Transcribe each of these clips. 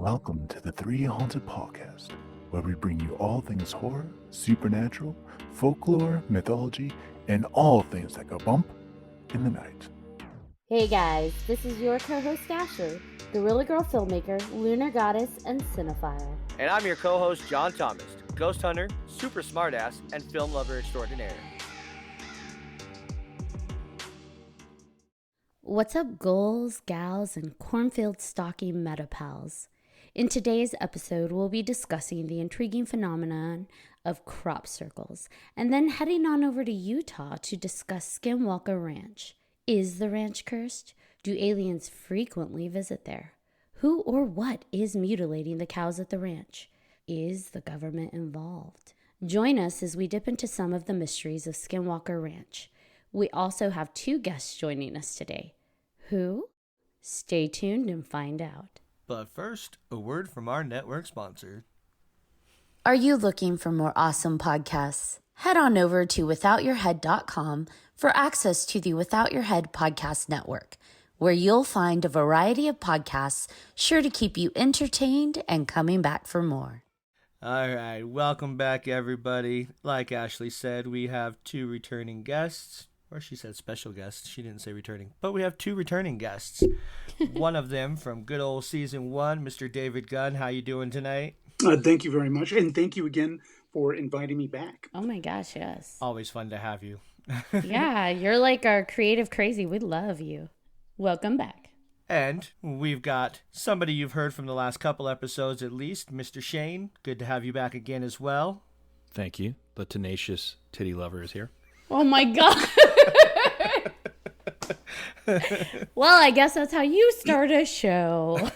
Welcome to the 3Haunted podcast, where we bring you all things horror, supernatural, folklore, mythology, and all things that go bump in the night. Hey guys, this is your co-host Ashley, Gorilla Girl filmmaker, lunar goddess, and cinephile. And I'm your co-host John Thomas, ghost hunter, super smartass, and film lover extraordinaire. What's up, ghouls, gals, and cornfield stalking metapals? In today's episode, we'll be discussing the intriguing phenomenon of crop circles, and then heading on over to Utah to discuss Skinwalker Ranch. Is the ranch cursed? Do aliens frequently visit there? Who or what is mutilating the cows at the ranch? Is the government involved? Join us as we dip into some of the mysteries of Skinwalker Ranch. We also have two guests joining us today. Who? Stay tuned and find out. But first, a word from our network sponsor. Are you looking for more awesome podcasts? Head on over to withoutyourhead.com for access to the Without Your Head podcast network, where you'll find a variety of podcasts sure to keep you entertained and coming back for more. All right, welcome back, everybody. Like Ashley said, we have two returning guests. Or she said special guests. She didn't say returning. But we have two returning guests. One of them from good old season 1, Mr. David Gunn. How you doing tonight? Thank you very much. And thank you again for inviting me back. Oh my gosh, yes. Always fun to have you. Yeah, you're like our creative crazy. We love you. Welcome back. And we've got somebody you've heard from the last couple episodes at least, Mr. Shane. Good to have you back again as well. Thank you. The tenacious titty lover is here. Oh my God. Well, I guess that's how you start a show.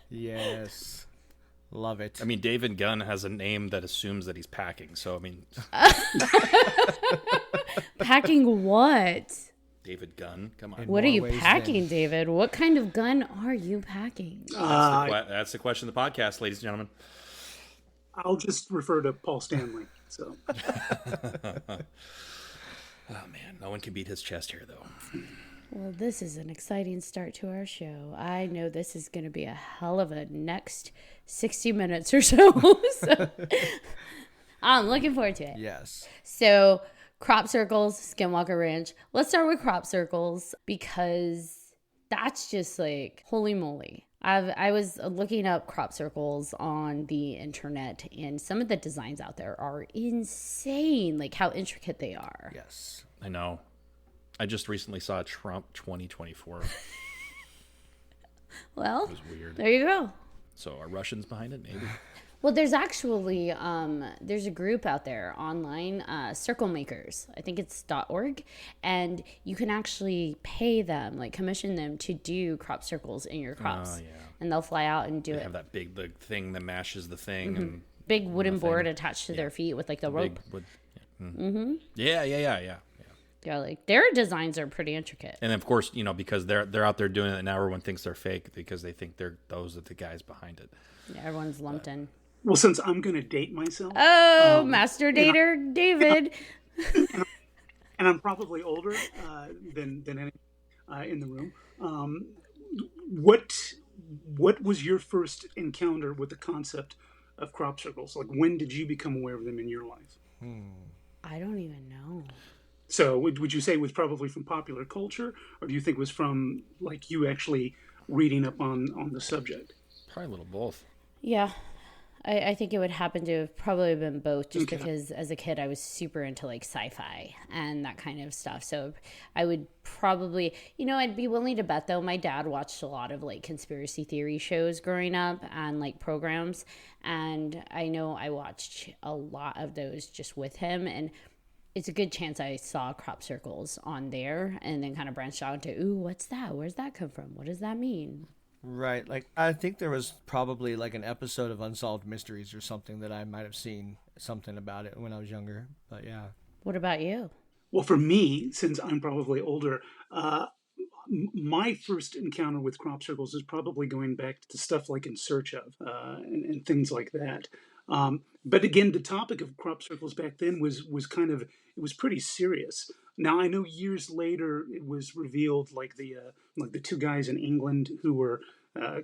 Yes. Love it. I mean, David Gunn has a name that assumes that he's packing. So, I mean... Packing what? David Gunn? Come on. What are you packing, David? What kind of gun are you packing? That's the question of the podcast, ladies and gentlemen. I'll just refer to Paul Stanley. So, Oh, man. No one can beat his chest here, though. Well, this is an exciting start to our show. I know this is going to be a hell of a next 60 minutes or so. So I'm looking forward to it. Yes. So, crop circles, Skinwalker Ranch. Let's start with crop circles because that's just like, holy moly. I was looking up crop circles on the internet, and some of the designs out there are insane, like how intricate they are. Yes. I know. I just recently saw Trump 2024. Well, It was weird. there you go. So are Russians behind it? Maybe. Well, there's actually, there's a group out there online, Circle Makers. I think it's .org. And you can actually pay them, like commission them to do crop circles in your crops. Oh, yeah. And they'll fly out and do They it. have that big thing that mashes the thing. And Big wooden board attached to their feet with like the rope. big wood. Yeah. Yeah. Yeah, like their designs are pretty intricate. And of course, because they're out there doing it now, everyone thinks they're fake because they think those are the guys behind it. Yeah, everyone's lumped in. well, since I'm going to date myself, Oh, master dater, David. and I'm probably older than any in the room, what was your first encounter with the concept of crop circles? Like, when did you become aware of them in your life? I don't even know. So would you say it was probably from popular culture, or do you think it was from like you actually reading up on the subject? Probably a little both. Yeah, I think it would happen to have probably been both, just because as a kid I was super into like sci-fi and that kind of stuff. So I would probably, I'd be willing to bet though, my dad watched a lot of like conspiracy theory shows growing up and like programs. And I know I watched a lot of those just with him. And it's a good chance I saw crop circles on there and then kind of branched out into, ooh, what's that? Where's that come from? What does that mean? Right. Like, I think there was probably like an episode of Unsolved Mysteries or something that I might have seen something about it when I was younger. But yeah. What about you? Well, for me, since I'm probably older, my first encounter with crop circles is probably going back to stuff like In Search Of and things like that. But again, the topic of crop circles back then was pretty serious. Now I know years later it was revealed like the two guys in England who were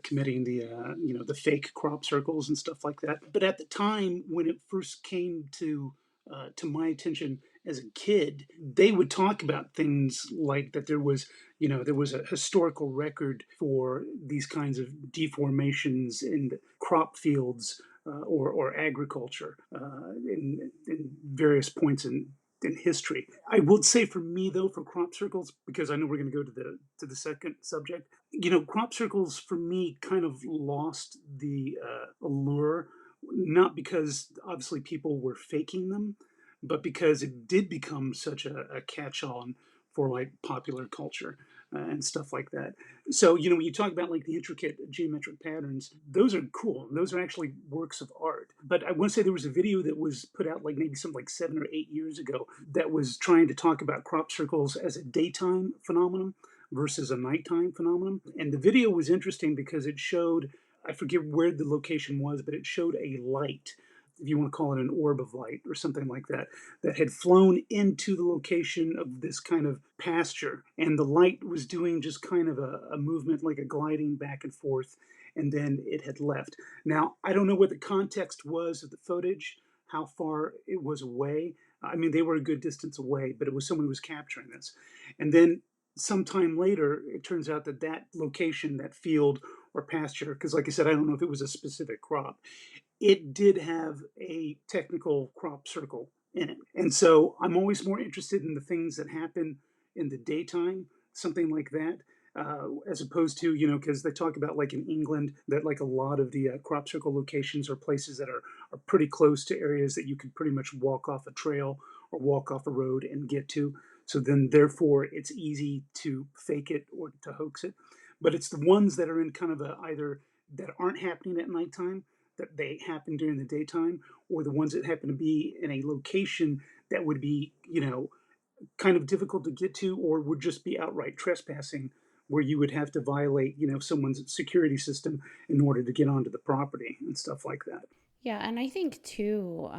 committing the fake crop circles and stuff like that. But at the time when it first came to my attention as a kid, they would talk about things like that there was a historical record for these kinds of deformations in crop fields or agriculture in various points in history. I will say for me though, for crop circles, because I know we're going to go to the second subject. Crop circles for me kind of lost the allure, not because obviously people were faking them, but because it did become such a catch-on for like popular culture and stuff like that. So, when you talk about like the intricate geometric patterns, those are cool. Those are actually works of art. But I want to say there was a video that was put out like maybe something like 7 or 8 years ago that was trying to talk about crop circles as a daytime phenomenon versus a nighttime phenomenon. And the video was interesting because it showed, I forget where the location was, but it showed a light, if you want to call it an orb of light or something like that, that had flown into the location of this kind of pasture. And the light was doing just kind of a movement, like a gliding back and forth, and then it had left. Now, I don't know what the context was of the footage, how far it was away. I mean, they were a good distance away, but it was someone who was capturing this. And then sometime later, it turns out that that location, that field or pasture, because like I said, I don't know if it was a specific crop, it did have a technical crop circle in it. And so I'm always more interested in the things that happen in the daytime, something like that, as opposed to, because they talk about like in England that like a lot of the crop circle locations are places that are pretty close to areas that you could pretty much walk off a trail or walk off a road and get to. So then therefore it's easy to fake it or to hoax it. But it's the ones that are in kind of either that aren't happening at nighttime, that they happen during the daytime, or the ones that happen to be in a location that would be, kind of difficult to get to, or would just be outright trespassing, where you would have to violate, someone's security system in order to get onto the property and stuff like that. Yeah, and I think too,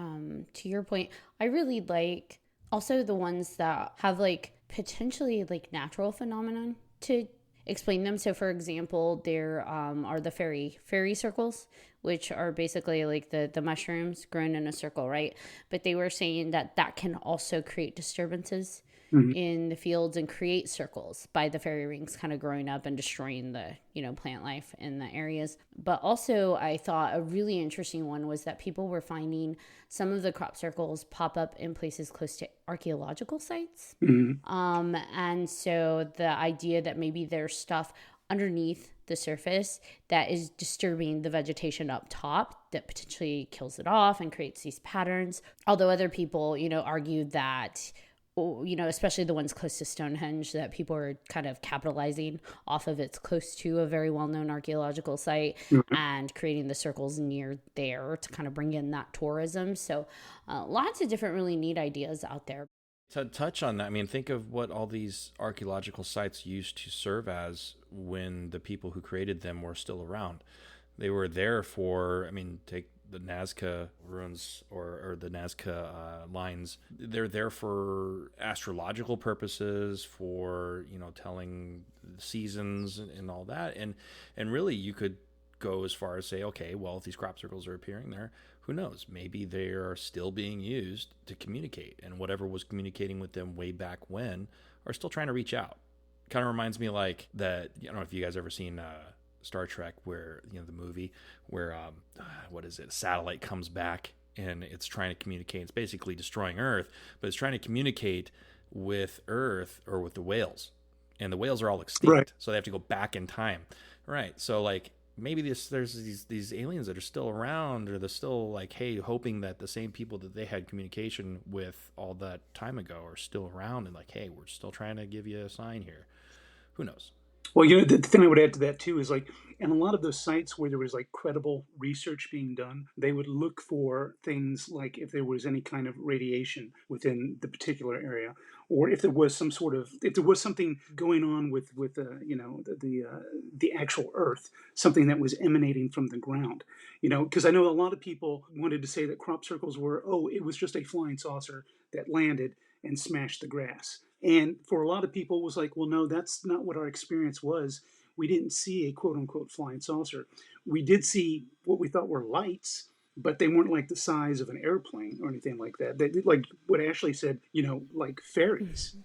to your point, I really like also the ones that have like potentially like natural phenomenon to explain them. So, for example, there are the fairy circles, which are basically like the mushrooms grown in a circle, right? But they were saying that can also create disturbances in the fields and create circles by the fairy rings kind of growing up and destroying the plant life in the areas. But also I thought a really interesting one was that people were finding some of the crop circles pop up in places close to archaeological sites. And so the idea that maybe there's stuff underneath the surface that is disturbing the vegetation up top that potentially kills it off and creates these patterns. Although other people, argue that, especially the ones close to Stonehenge, that people are kind of capitalizing off of it's close to a very well-known archaeological site and creating the circles near there to kind of bring in that tourism. So lots of different really neat ideas out there. To touch on that, I mean, think of what all these archaeological sites used to serve as when the people who created them were still around. They were there for, take the Nazca ruins or the Nazca lines. They're there for astrological purposes, for, telling seasons and all that. And really you could go as far as say, okay, well, if these crop circles are appearing there, who knows? Maybe they are still being used to communicate, and whatever was communicating with them way back when are still trying to reach out. Kind of reminds me like that. I don't know if you guys ever seen Star Trek, where the movie where what is it? A satellite comes back and it's trying to communicate. It's basically destroying Earth, but it's trying to communicate with Earth or with the whales, and the whales are all extinct, right. So they have to go back in time, right? So like, maybe there's these aliens that are still around, or they're still like, hey, hoping that the same people that they had communication with all that time ago are still around, and like, hey, we're still trying to give you a sign here. Who knows? Well, the thing I would add to that too is like, in a lot of those sites where there was like credible research being done, they would look for things like if there was any kind of radiation within the particular area, or if there was something going on with the actual Earth, something that was emanating from the ground, because I know a lot of people wanted to say that crop circles were, it was just a flying saucer that landed and smashed the grass. And for a lot of people, it was like, well, no, that's not what our experience was. we didn't see a quote unquote flying saucer. We did see what we thought were lights, but they weren't like the size of an airplane or anything like that. They did like what Ashley said, like fairies,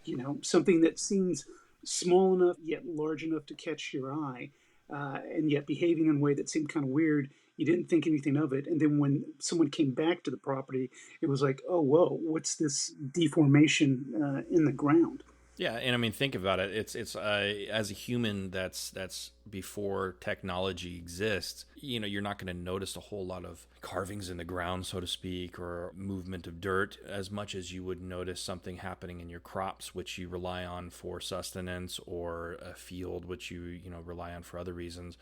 something that seems small enough yet large enough to catch your eye, and yet behaving in a way that seemed kind of weird. You didn't think anything of it. And then when someone came back to the property, it was like, oh, whoa, what's this deformation in the ground? Yeah, and I mean, think about it. It's as a human that's before technology exists. You're not going to notice a whole lot of carvings in the ground, so to speak, or movement of dirt as much as you would notice something happening in your crops, which you rely on for sustenance, or a field, which you rely on for other reasons.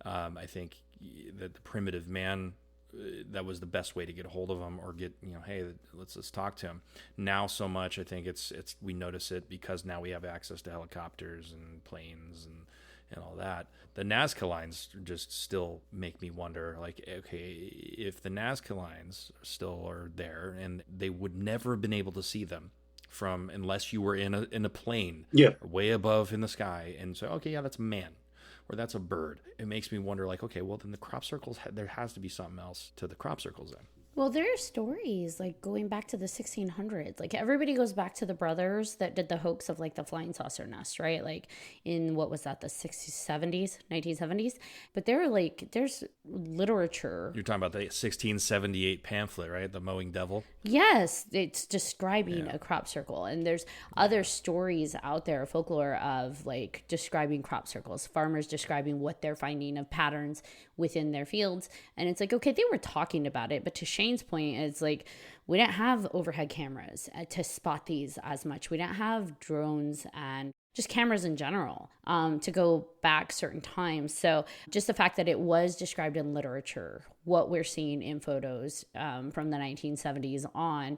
I think that the primitive man, that was the best way to get a hold of him, or get, hey, let's talk to him. Now so much, I think it's we notice it because now we have access to helicopters and planes and all that. The Nazca lines just still make me wonder, like, okay, if the Nazca lines still are there, and they would never have been able to see them from, unless you were in a plane, yeah, way above in the sky, and say, okay, yeah, that's a man, or that's a bird. It makes me wonder, like, okay, well, then the crop circles, there has to be something else to the crop circles then. Well, there are stories like going back to the 1600s. Like everybody goes back to the brothers that did the hoax of like the flying saucer nest, right? Like in what was that, the 60s, 70s, 1970s. But there's literature. You're talking about the 1678 pamphlet, right? The Mowing Devil. Yes, it's describing a crop circle. And there's other stories out there, folklore of like describing crop circles, farmers describing what they're finding of patterns within their fields. And it's like, okay, they were talking about it, but to Shane's point, it's like we didn't have overhead cameras to spot these as much. We didn't have drones and just cameras in general to go back certain times. So just the fact that it was described in literature, what we're seeing in photos from the 1970s on,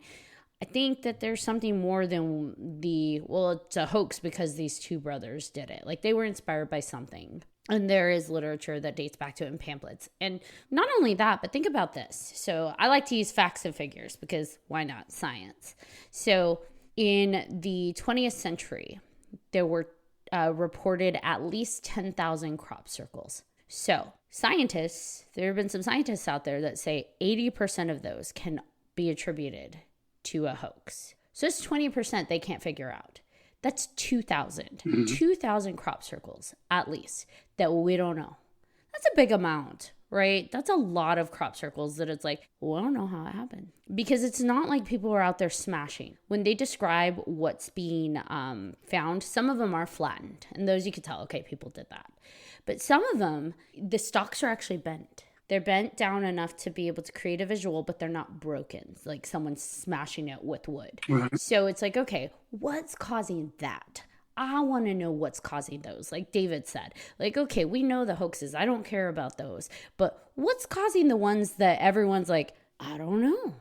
I think that there's something more than it's a hoax because these two brothers did it. Like they were inspired by something. And there is literature that dates back to it in pamphlets. And not only that, but think about this. So I like to use facts and figures because why not? Science. So in the 20th century, there were reported at least 10,000 crop circles. So there have been some scientists out there that say 80% of those can be attributed to a hoax. So it's 20% they can't figure out. That's 2,000. 2,000 crop circles, at least, that we don't know. That's a big amount, right? That's a lot of crop circles that it's like, well, I don't know how it happened. Because it's not like people are out there smashing. When they describe what's being found, some of them are flattened. And those you could tell, okay, people did that. But some of them, the stalks are actually bent. They're bent down enough to be able to create a visual, but they're not broken, like someone's smashing it with wood. Right. So it's like, okay, what's causing that? I want to know what's causing those. Like David said, like, okay, we know the hoaxes. I don't care about those. But what's causing the ones that everyone's like, I don't know.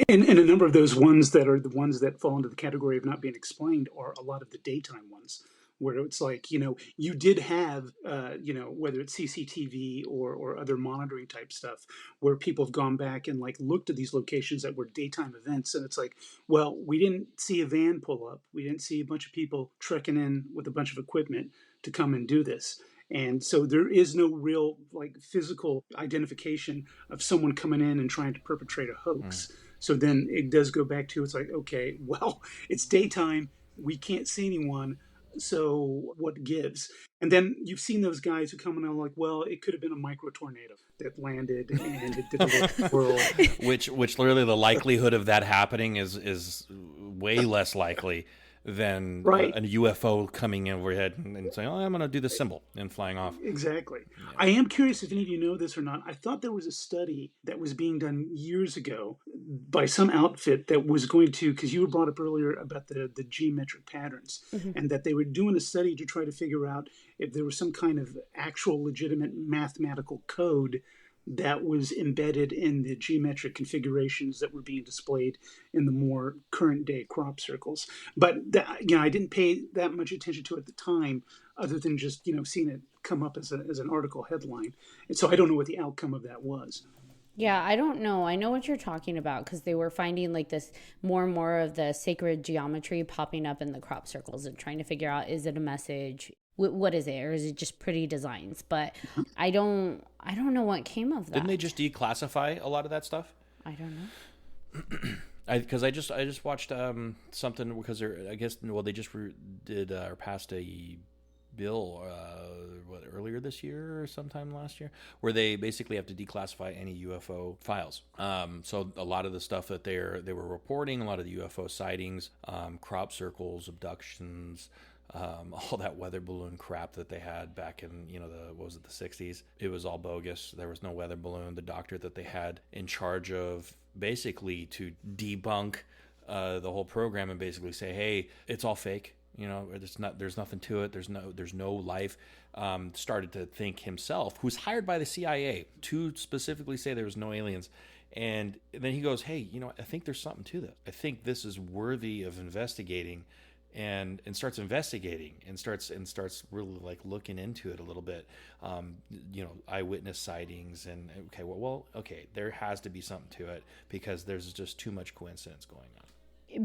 and a number of those ones that are the ones that fall into the category of not being explained are a lot of the daytime ones, where it's like, you did have, whether it's CCTV or other monitoring type stuff, where people have gone back and like looked at these locations that were daytime events. And it's like, well, we didn't see a van pull up. We didn't see a bunch of people trekking in with a bunch of equipment to come and do this. And so there is no real like physical identification of someone coming in and trying to perpetrate a hoax. So then it does go back to, it's like, okay, well, it's daytime. We can't see anyone. So what gives? And then you've seen those guys who come in and are like, well, it could have been a micro tornado that landed and it did a little whirl. Which literally the likelihood of that happening is way less likely than right. a UFO coming overhead and saying, oh, I'm going to do the symbol and flying off. Exactly. Yeah. I am curious if any of you know this or not. I thought there was a study that was being done years ago by some outfit that was going to, because you were brought up earlier about the geometric patterns, and that they were doing a study to try to figure out if there was some kind of actual legitimate mathematical code that was embedded in the geometric configurations that were being displayed in the more current day crop circles. But I didn't pay that much attention to it at the time, other than just seeing it come up as an article headline. And so I don't know what the outcome of that was. Yeah, I don't know. I know what you're talking about because they were finding like this more and more of the sacred geometry popping up in the crop circles and trying to figure out, is it a message? what is it, or is it just pretty designs? But I don't know what came of that. Didn't they just declassify a lot of that stuff? I don't know. Because I just watched something because they just did or passed a bill earlier this year or sometime last year where they basically have to declassify any UFO files. So a lot of the stuff that they were reporting, a lot of the UFO sightings, crop circles, abductions, all that weather balloon crap that they had back in the 60s, it was all bogus. There was no weather balloon. The doctor that they had in charge of basically to debunk the whole program and basically say, hey, it's all fake. There's nothing to it. There's no life. Started to think himself, who's hired by the CIA to specifically say there was no aliens. And then he goes, hey, I think there's something to this. I think this is worthy of investigating, and starts investigating and starts really like looking into it a little bit. Eyewitness sightings and okay, there has to be something to it because there's just too much coincidence going on.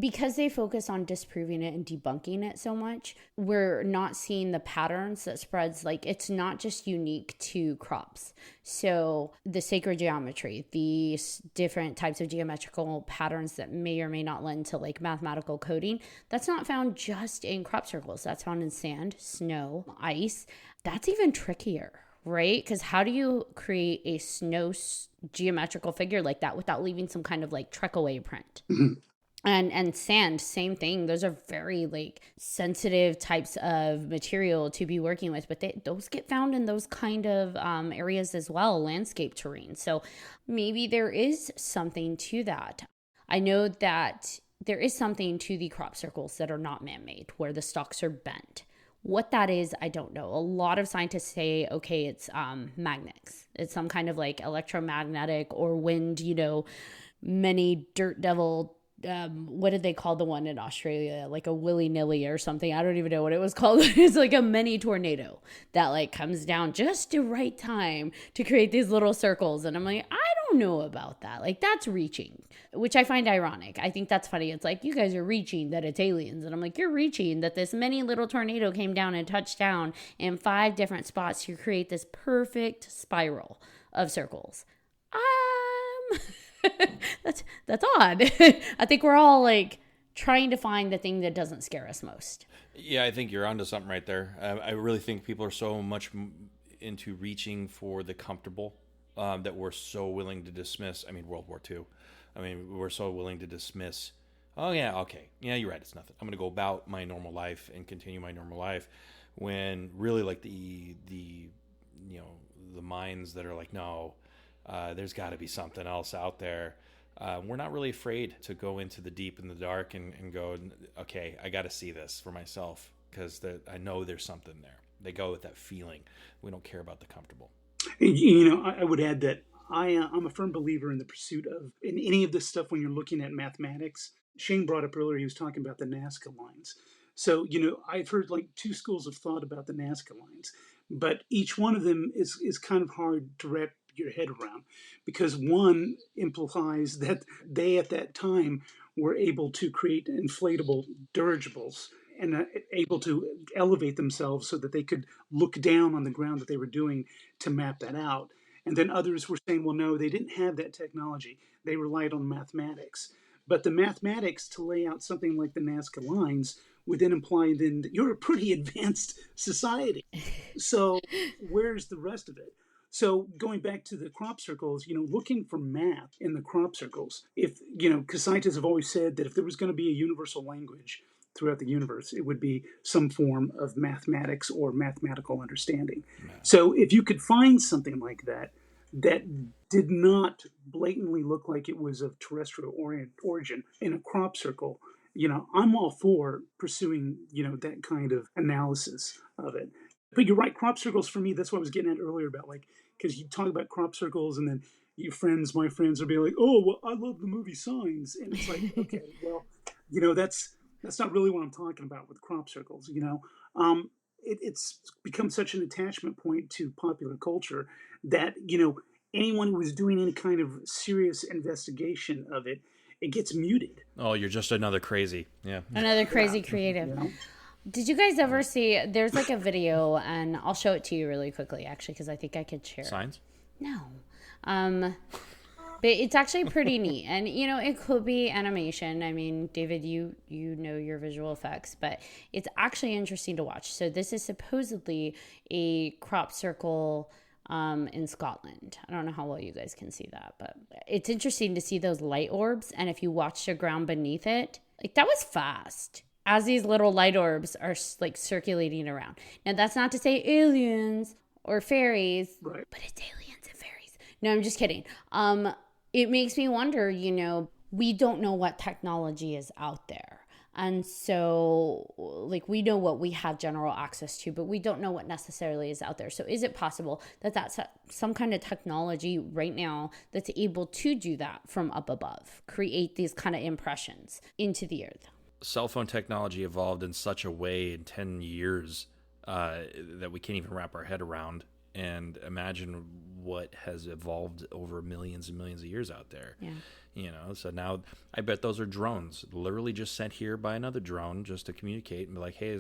Because they focus on disproving it and debunking it so much, we're not seeing the patterns that spreads. Like, it's not just unique to crops. So the sacred geometry, the different types of geometrical patterns that may or may not lend to like mathematical coding, that's not found just in crop circles. That's found in sand, snow, ice. That's even trickier, right? Because how do you create a snow geometrical figure like that without leaving some kind of like trek away print? And sand, same thing. Those are very like sensitive types of material to be working with, but those get found in those kind of areas as well, landscape terrain. So maybe there is something to that. I know that there is something to the crop circles that are not man-made, where the stalks are bent. What that is, I don't know. A lot of scientists say, okay, it's magnets. It's some kind of like electromagnetic or wind, many dirt devil. What did they call the one in Australia? Like a willy-nilly or something. I don't even know what it was called. It's like a mini tornado that like comes down just the right time to create these little circles. And I'm like, I don't know about that. Like, that's reaching, which I find ironic. I think that's funny. It's like, you guys are reaching that it's aliens. And I'm like, you're reaching that this mini little tornado came down and touched down in 5 different spots to create this perfect spiral of circles. That's odd. I think we're all like trying to find the thing that doesn't scare us most. Yeah, I think you're onto something right there. I really think people are so much into reaching for the comfortable that we're so willing to dismiss. I mean, World War II. I mean, we're so willing to dismiss. Oh yeah, okay, yeah, you're right. It's nothing. I'm gonna go about my normal life and continue my normal life. When really, like the minds that are like, no. There's got to be something else out there. We're not really afraid to go into the deep and the dark and go, okay, I got to see this for myself because I know there's something there. They go with that feeling. We don't care about the comfortable. I would add that I'm a firm believer in the pursuit of, in any of this stuff when you're looking at mathematics. Shane brought up earlier, he was talking about the Nazca lines. So, I've heard like 2 schools of thought about the Nazca lines, but each one of them is kind of hard to wrap your head around, because one implies that they at that time were able to create inflatable dirigibles and able to elevate themselves so that they could look down on the ground that they were doing to map that out. And then others were saying, well, no, they didn't have that technology. They relied on mathematics. But the mathematics to lay out something like the Nazca lines would then imply then that you're a pretty advanced society. So where's the rest of it? So going back to the crop circles, looking for math in the crop circles, because scientists have always said that if there was going to be a universal language throughout the universe, it would be some form of mathematics or mathematical understanding. So if you could find something like that did not blatantly look like it was of terrestrial origin in a crop circle, I'm all for pursuing, that kind of analysis of it. But you're right, crop circles for me, that's what I was getting at earlier about, like, because you talk about crop circles and then my friends will be like, oh, well, I love the movie Signs. And it's like, okay, well, that's not really what I'm talking about with crop circles, It's become such an attachment point to popular culture that, anyone who was doing any kind of serious investigation of it, it gets muted. Oh, you're just another crazy. Yeah. Another crazy creative. Did you guys ever see, there's like a video, and I'll show it to you really quickly, actually, because I think I could share it. Signs? No. But it's actually pretty neat. And, you know, it could be animation. I mean, David, you know your visual effects, but it's actually interesting to watch. So this is supposedly a crop circle in Scotland. I don't know how well you guys can see that, but it's interesting to see those light orbs. And if you watch the ground beneath it, like that was fast as these little light orbs are like circulating around. Now, that's not to say aliens or fairies, Right. but it's aliens and fairies. No, I'm just kidding. It makes me wonder, you know, we don't know what technology is out there. And so, like, we know what we have general access to, but we don't know what necessarily is out there. So is it possible that that's some kind of technology right now that's able to do that from up above, create these kind of impressions into the earth? Cell phone technology evolved in such a way in 10 years that we can't even wrap our head around. And imagine what has evolved over millions and millions of years out there. Yeah. You know, so now I bet those are drones, literally just sent here by another drone just to communicate and be like, hey,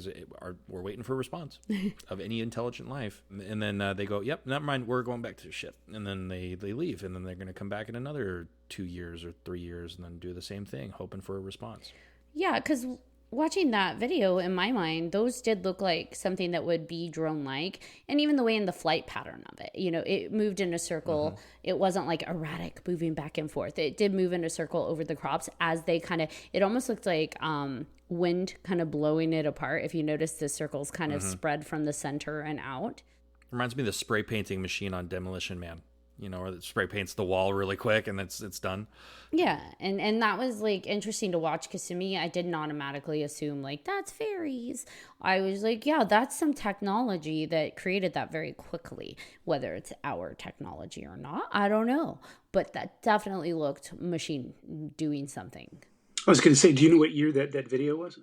we're waiting for a response of any intelligent life. And then they go, yep, never mind, we're going back to the ship. And then they leave, and then they're going to come back in another 2 years or 3 years and then do the same thing, hoping for a response. Yeah, because watching that video, in my mind, those did look like something that would be drone-like. And even the way in the flight pattern of it, you know, it moved in a circle. Mm-hmm. It wasn't like erratic moving back and forth. It did move in a circle over the crops as they kind of, it almost looked like wind kind of blowing it apart. If you notice, the circles kind of spread from the center and out. Reminds me of the spray painting machine on Demolition Man. You know, where it spray paints the wall really quick and it's done. Yeah, and that was like interesting to watch because to me, I didn't automatically assume like that's fairies. I was like, yeah, that's some technology that created that very quickly. Whether it's our technology or not, I don't know. But that definitely looked machine doing something. I was going to say, do you know what year that video was?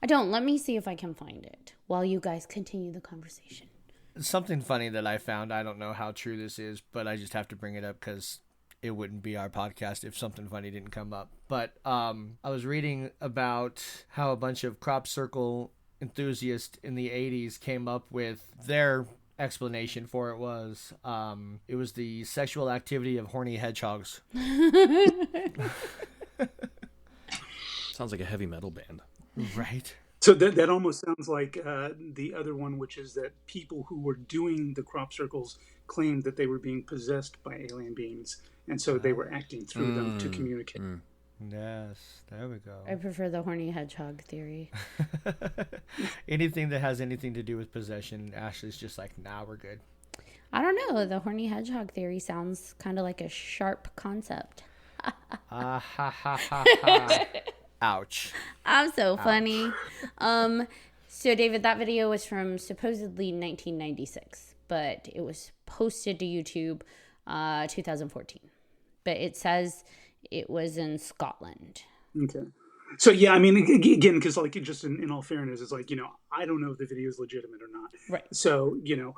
I don't. Let me see if I can find it while you guys continue the conversation. Something funny that I found, I don't know how true this is, but I just have to bring it up because it wouldn't be our podcast if something funny didn't come up. But I was reading about how a bunch of crop circle enthusiasts in the 80s came up with their explanation for it was the sexual activity of horny hedgehogs. Sounds like a heavy metal band. Right. So that almost sounds like the other one, which is that people who were doing the crop circles claimed that they were being possessed by alien beings, and so they were acting through them to communicate. Yes, there we go. I prefer the horny hedgehog theory. Anything that has anything to do with possession, Ashley's just like, nah, we're good. I don't know. The horny hedgehog theory sounds kind of like a sharp concept. Ha ha ha. Ouch. I'm so funny. So David, that video was from supposedly 1996, but it was posted to YouTube 2014. But it says it was in Scotland. Okay. So yeah, I mean, again, because like just in all fairness, it's like, you know, I don't know if the video is legitimate or not. Right. So, you know,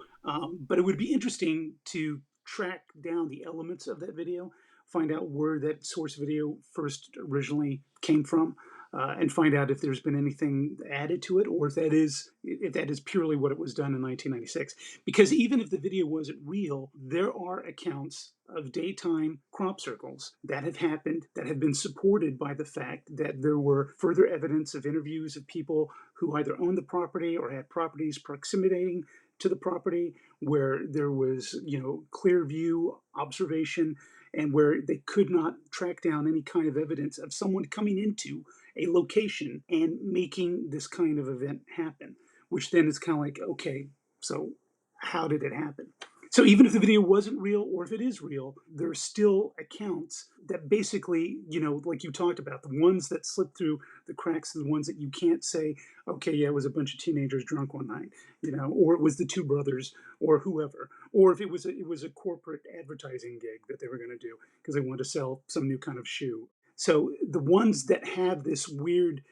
but it would be interesting to track down the elements of that video, find out where that source video first originally came from, and find out if there's been anything added to it, or if that is purely what it was done in 1996. Because even if the video wasn't real, there are accounts of daytime crop circles that have happened that have been supported by the fact that there were further evidence of interviews of people who either owned the property or had properties proximitating to the property, where there was, you know, clear view observation, and where they could not track down any kind of evidence of someone coming into a location and making this kind of event happen, which then is kind of like, okay, so how did it happen? So even if the video wasn't real, or if it is real, there are still accounts that basically, you know, like you talked about, the ones that slip through the cracks are the ones that you can't say, okay, yeah, it was a bunch of teenagers drunk one night, you know, or it was the two brothers, or whoever, or if it was a corporate advertising gig that they were going to do because they wanted to sell some new kind of shoe. So the ones that have this weird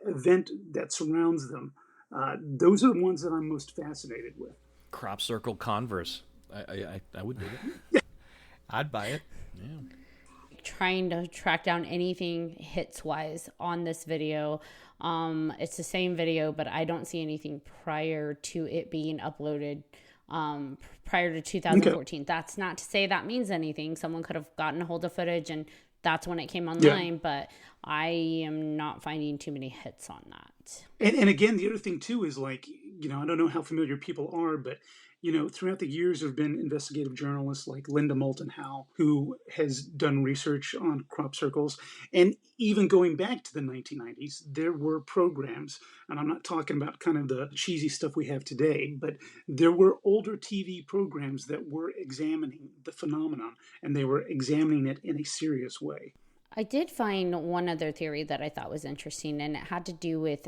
event that surrounds them, those are the ones that I'm most fascinated with. Crop circle Converse. I would do it. I'd buy it. Yeah. trying to track down anything hits wise on this video. It's the same video, but I don't see anything prior to it being uploaded prior to 2014. Okay. That's not to say that means anything. Someone could have gotten a hold of footage and that's when it came online, but I am not finding too many hits on that. And again, the other thing too is like, I don't know how familiar people are, but throughout the years there have been investigative journalists like Linda Moulton Howe, who has done research on crop circles. And even going back to the 1990s, there were programs, and I'm not talking about kind of the cheesy stuff we have today, but there were older TV programs that were examining the phenomenon, and they were examining it in a serious way. I did find one other theory that I thought was interesting, and it had to do with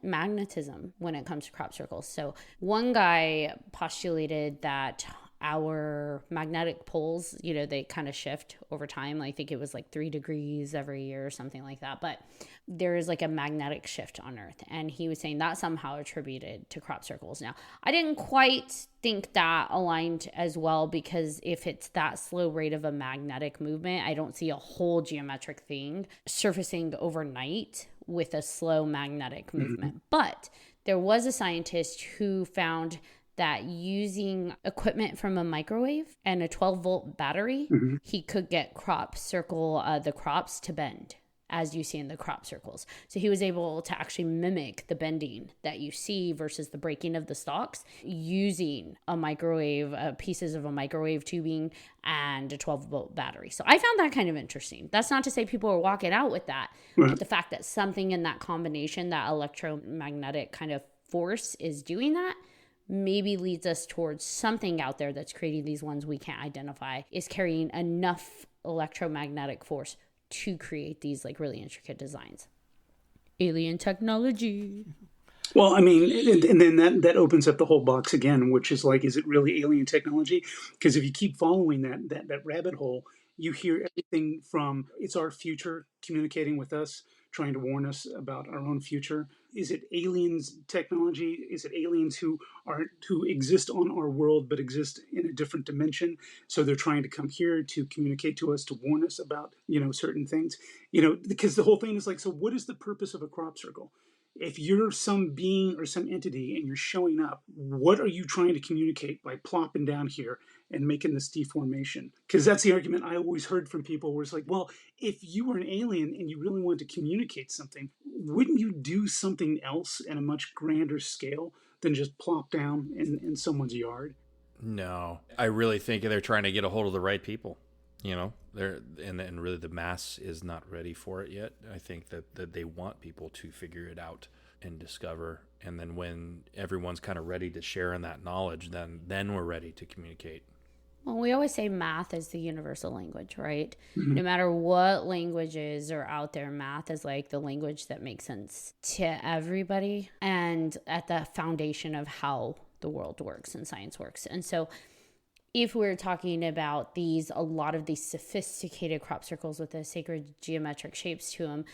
magnetism when it comes to crop circles. So one guy postulated that our magnetic poles, they kind of shift over time. I think it was like 3 degrees every year or something like that. But there is like a magnetic shift on Earth. And he was saying that somehow attributed to crop circles. Now, I didn't quite think that aligned as well, because if it's that slow rate of a magnetic movement, I don't see a whole geometric thing surfacing overnight with a slow magnetic movement. But there was a scientist who found that using equipment from a microwave and a 12-volt battery, he could get the crops to bend, as you see in the crop circles. So he was able to actually mimic the bending that you see versus the breaking of the stalks using a microwave, pieces of a microwave tubing and a 12-volt battery. So I found that kind of interesting. That's not to say people are walking out with that, but the fact that something in that combination, that electromagnetic kind of force is doing that, maybe leads us towards something out there that's creating these ones we can't identify, is carrying enough electromagnetic force to create these like really intricate designs. Alien technology. Well, I mean, and then that opens up the whole box again, which is like, is it really alien technology? Because if you keep following that rabbit hole, you hear everything from it's our future communicating with us, trying to warn us about our own future. Is it aliens technology? Is it aliens who exist on our world but exist in a different dimension? So they're trying to come here to communicate to us, to warn us about, certain things. Because the whole thing is like, so what is the purpose of a crop circle? If you're some being or some entity and you're showing up, what are you trying to communicate by plopping down here and making this deformation? Because that's the argument I always heard from people, where it's like, well, if you were an alien and you really wanted to communicate something, wouldn't you do something else in a much grander scale than just plop down in someone's yard? No, I really think they're trying to get a hold of the right people. They're and really the mass is not ready for it yet. I think that they want people to figure it out and discover, and then when everyone's kind of ready to share in that knowledge, then we're ready to communicate. Well, we always say math is the universal language, right? No matter what languages are out there, math is like the language that makes sense to everybody and at the foundation of how the world works and science works. And so if we're talking about a lot of these sophisticated crop circles with the sacred geometric shapes to them,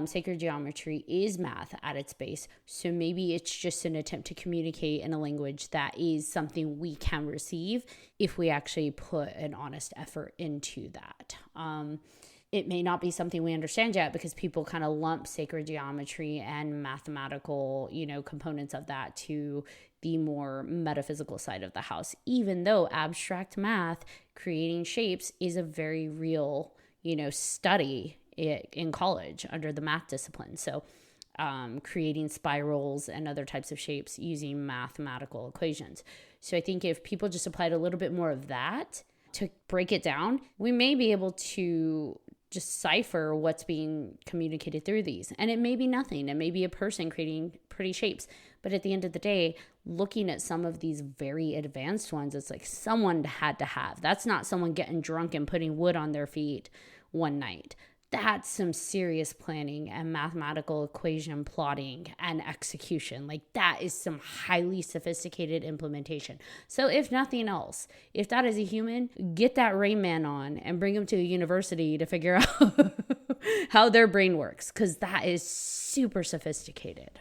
sacred geometry is math at its base. So maybe it's just an attempt to communicate in a language that is something we can receive if we actually put an honest effort into that. It may not be something we understand yet, because people kind of lump sacred geometry and mathematical, components of that to the more metaphysical side of the house, even though abstract math, creating shapes, is a very real, study in college under the math discipline. So creating spirals and other types of shapes using mathematical equations. So I think if people just applied a little bit more of that to break it down, we may be able to just cipher what's being communicated through these. And it may be nothing. It may be a person creating pretty shapes. But at the end of the day, looking at some of these very advanced ones, it's like someone had to have. That's not someone getting drunk and putting wood on their feet one night. That's some serious planning and mathematical equation plotting and execution. Like, that is some highly sophisticated implementation. So if nothing else, if that is a human, get that Rain Man on and bring him to a university to figure out how their brain works, because that is super sophisticated.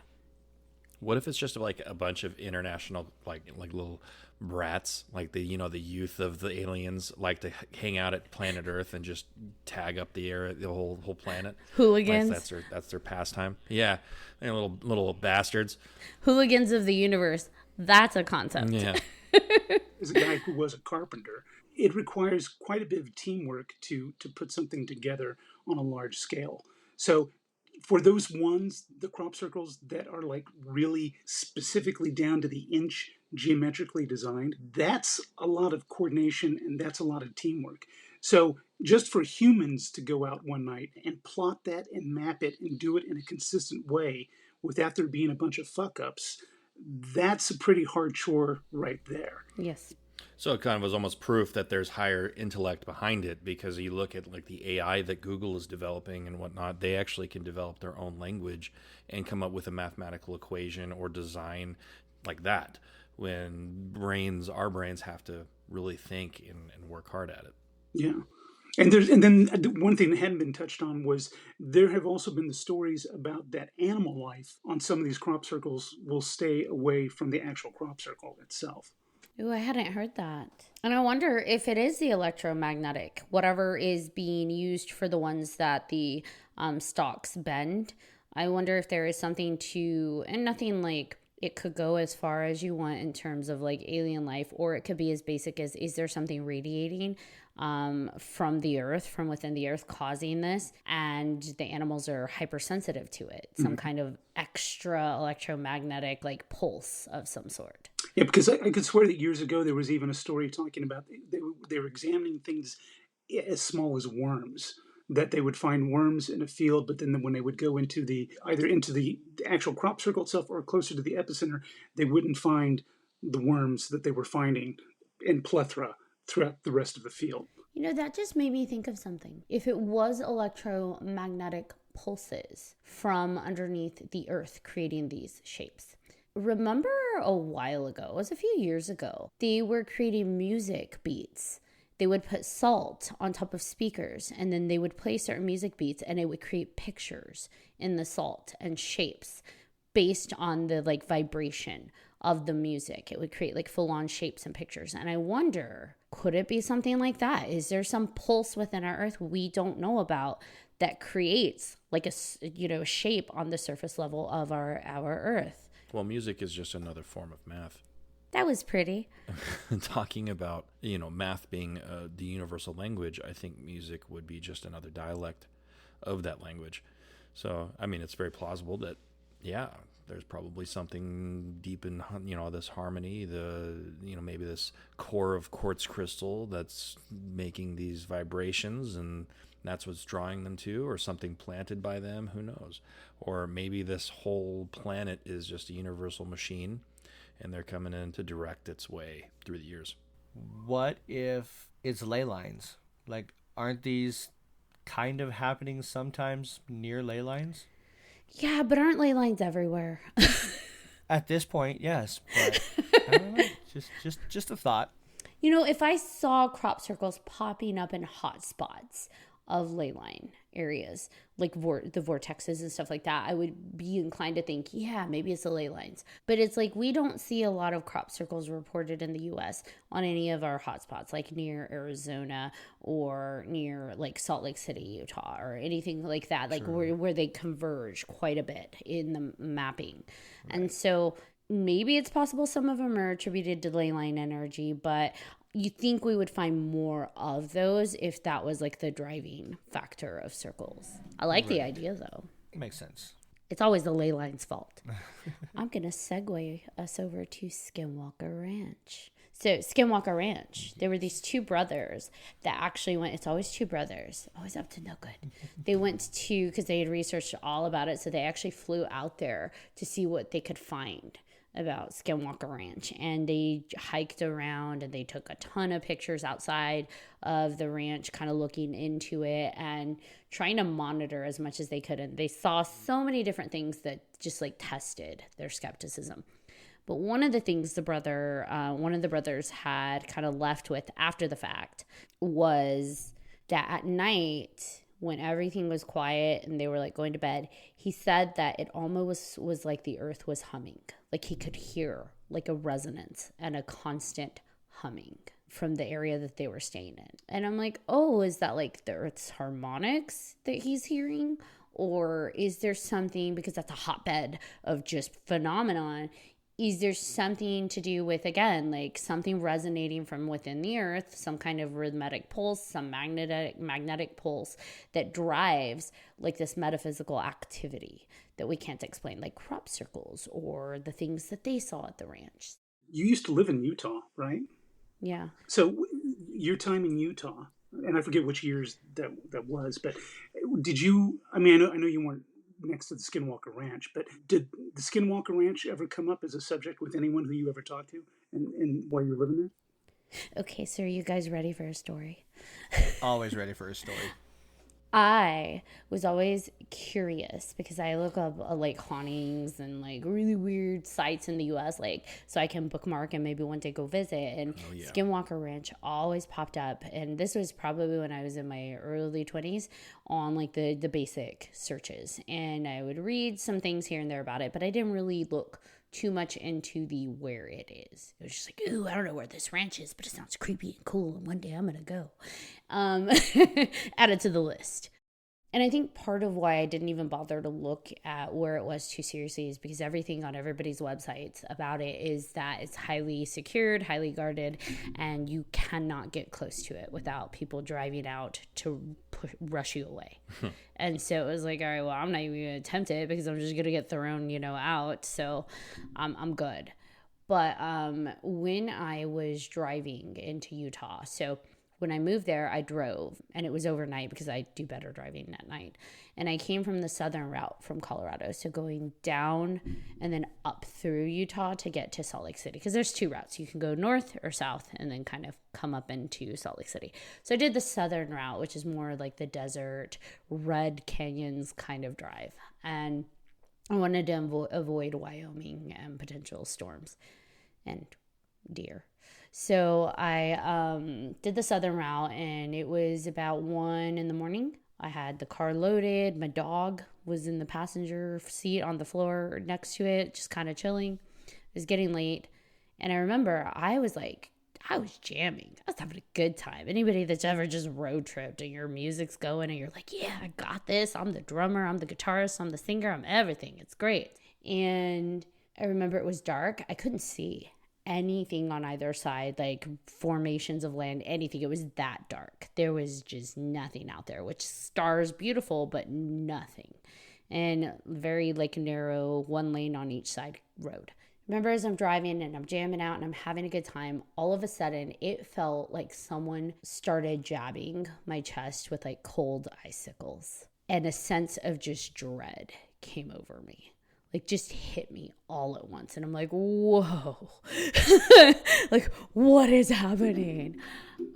What if it's just like a bunch of international, like little brats, like the the youth of the aliens like to hang out at planet Earth and just tag up the air, the whole planet. Hooligans. Like that's their pastime. Yeah, and little bastards. Hooligans of the universe. That's a concept. Yeah. As a guy who was a carpenter, it requires quite a bit of teamwork to put something together on a large scale. So for those ones, the crop circles that are like really specifically down to the inch geometrically designed, that's a lot of coordination and that's a lot of teamwork. So just for humans to go out one night and plot that and map it and do it in a consistent way without there being a bunch of fuck ups, that's a pretty hard chore right there. Yes. So it kind of was almost proof that there's higher intellect behind it, because you look at like the AI that Google is developing and whatnot, they actually can develop their own language and come up with a mathematical equation or design like that, when our brains have to really think and work hard at it. Yeah. And then one thing that hadn't been touched on was there have also been the stories about that animal life on some of these crop circles will stay away from the actual crop circle itself. Ooh, I hadn't heard that. And I wonder if it is the electromagnetic, whatever is being used for the ones that the stalks bend. I wonder if there is something to, and nothing like it could go as far as you want in terms of like alien life, or it could be as basic as, is there something radiating from the earth, from within the earth, causing this, and the animals are hypersensitive to it, some kind of extra electromagnetic like pulse of some sort. Yeah, because I could swear that years ago there was even a story talking about they were examining things as small as worms, that they would find worms in a field, but then when they would go into either into the actual crop circle itself or closer to the epicenter, they wouldn't find the worms that they were finding in plethora throughout the rest of the field. You know, that just made me think of something. If it was electromagnetic pulses from underneath the earth creating these shapes. Remember a while ago, it was a few years ago, they were creating music beats. They would put salt on top of speakers, and then they would play certain music beats, and it would create pictures in the salt and shapes based on the like vibration of the music. It would create like full-on shapes and pictures. And I wonder, could it be something like that? Is there some pulse within our earth we don't know about that creates like a shape on the surface level of our earth? Well, music is just another form of math. That was pretty. Talking about, math being the universal language, I think music would be just another dialect of that language. So, I mean, it's very plausible that, yeah, there's probably something deep in, this harmony, maybe this core of quartz crystal that's making these vibrations, and that's what's drawing them to, or something planted by them, who knows? Or maybe this whole planet is just a universal machine, and they're coming in to direct its way through the years. What if it's ley lines? Like, aren't these kind of happening sometimes near ley lines? Yeah, but aren't ley lines everywhere? At this point, yes. But I don't know. Just a thought. If I saw crop circles popping up in hot spots of ley line areas, like the vortexes and stuff like that, I would be inclined to think, yeah, maybe it's the ley lines. But it's like we don't see a lot of crop circles reported in the U.S. on any of our hotspots, like near Arizona or near like Salt Lake City, Utah, or anything like that, like where they converge quite a bit in the mapping. Right. And so maybe it's possible some of them are attributed to ley line energy, but you think we would find more of those if that was like the driving factor of circles. I like the idea though. Makes sense. It's always the ley line's fault. I'm going to segue us over to Skinwalker Ranch. So Skinwalker Ranch, there were these two brothers that actually went, it's always two brothers, always up to no good. They went to, because they had researched all about it, so they actually flew out there to see what they could find about Skinwalker Ranch, and they hiked around and they took a ton of pictures outside of the ranch, kind of looking into it and trying to monitor as much as they could. And they saw so many different things that just like tested their skepticism. But one of the things one of the brothers had kind of left with after the fact was that at night when everything was quiet and they were like going to bed, he said that it almost was like the earth was humming. Like he could hear like a resonance and a constant humming from the area that they were staying in. And I'm like, oh, is that like the earth's harmonics that he's hearing? Or is there something, because that's a hotbed of just phenomenon, is there something to do with, again, like something resonating from within the earth, some kind of rhythmic pulse, some magnetic pulse that drives like this metaphysical activity that we can't explain, like crop circles or the things that they saw at the ranch. You used to live in Utah, right? Yeah. So your time in Utah, and I forget which years that was, but did you, I mean, I know you weren't next to the Skinwalker Ranch, but did the Skinwalker Ranch ever come up as a subject with anyone who you ever talked to and while you were living there? Okay, so are you guys ready for a story? Always ready for a story. I was always curious because I look up like hauntings and like really weird sites in the U.S. like so I can bookmark and maybe one day go visit. And Skinwalker Ranch always popped up, and this was probably when I was in my early 20s on like the basic searches, and I would read some things here and there about it, but I didn't really look too much into the where it is. It was just like, ooh, I don't know where this ranch is, but it sounds creepy and cool, and one day I'm gonna go. Add it to the list. And I think part of why I didn't even bother to look at where it was too seriously is because everything on everybody's websites about it is that it's highly secured, highly guarded, and you cannot get close to it without people driving out to rush you away. And so it was like, all right, well, I'm not even going to attempt it because I'm just going to get thrown, out. So I'm good. But when I was driving into Utah, so when I moved there, I drove, and it was overnight because I do better driving at night. And I came from the southern route from Colorado, so going down and then up through Utah to get to Salt Lake City, because there's two routes. You can go north or south and then kind of come up into Salt Lake City. So I did the southern route, which is more like the desert, red canyons kind of drive. And I wanted to avoid Wyoming and potential storms and deer. So I did the southern route, and it was about 1 a.m. I had the car loaded. My dog was in the passenger seat on the floor next to it, just kind of chilling. It was getting late. And I remember I was jamming. I was having a good time. Anybody that's ever just road tripped and your music's going and you're like, yeah, I got this. I'm the drummer. I'm the guitarist. I'm the singer. I'm everything. It's great. And I remember it was dark. I couldn't see anything on either side, like formations of land, anything. It was that dark. There was just nothing out there, which stars beautiful, but nothing. And very like narrow, one lane on each side road. Remember, as I'm driving and I'm jamming out and I'm having a good time, all of a sudden it felt like someone started jabbing my chest with like cold icicles, and a sense of just dread came over me. Like just hit me all at once. And I'm like, whoa, like what is happening?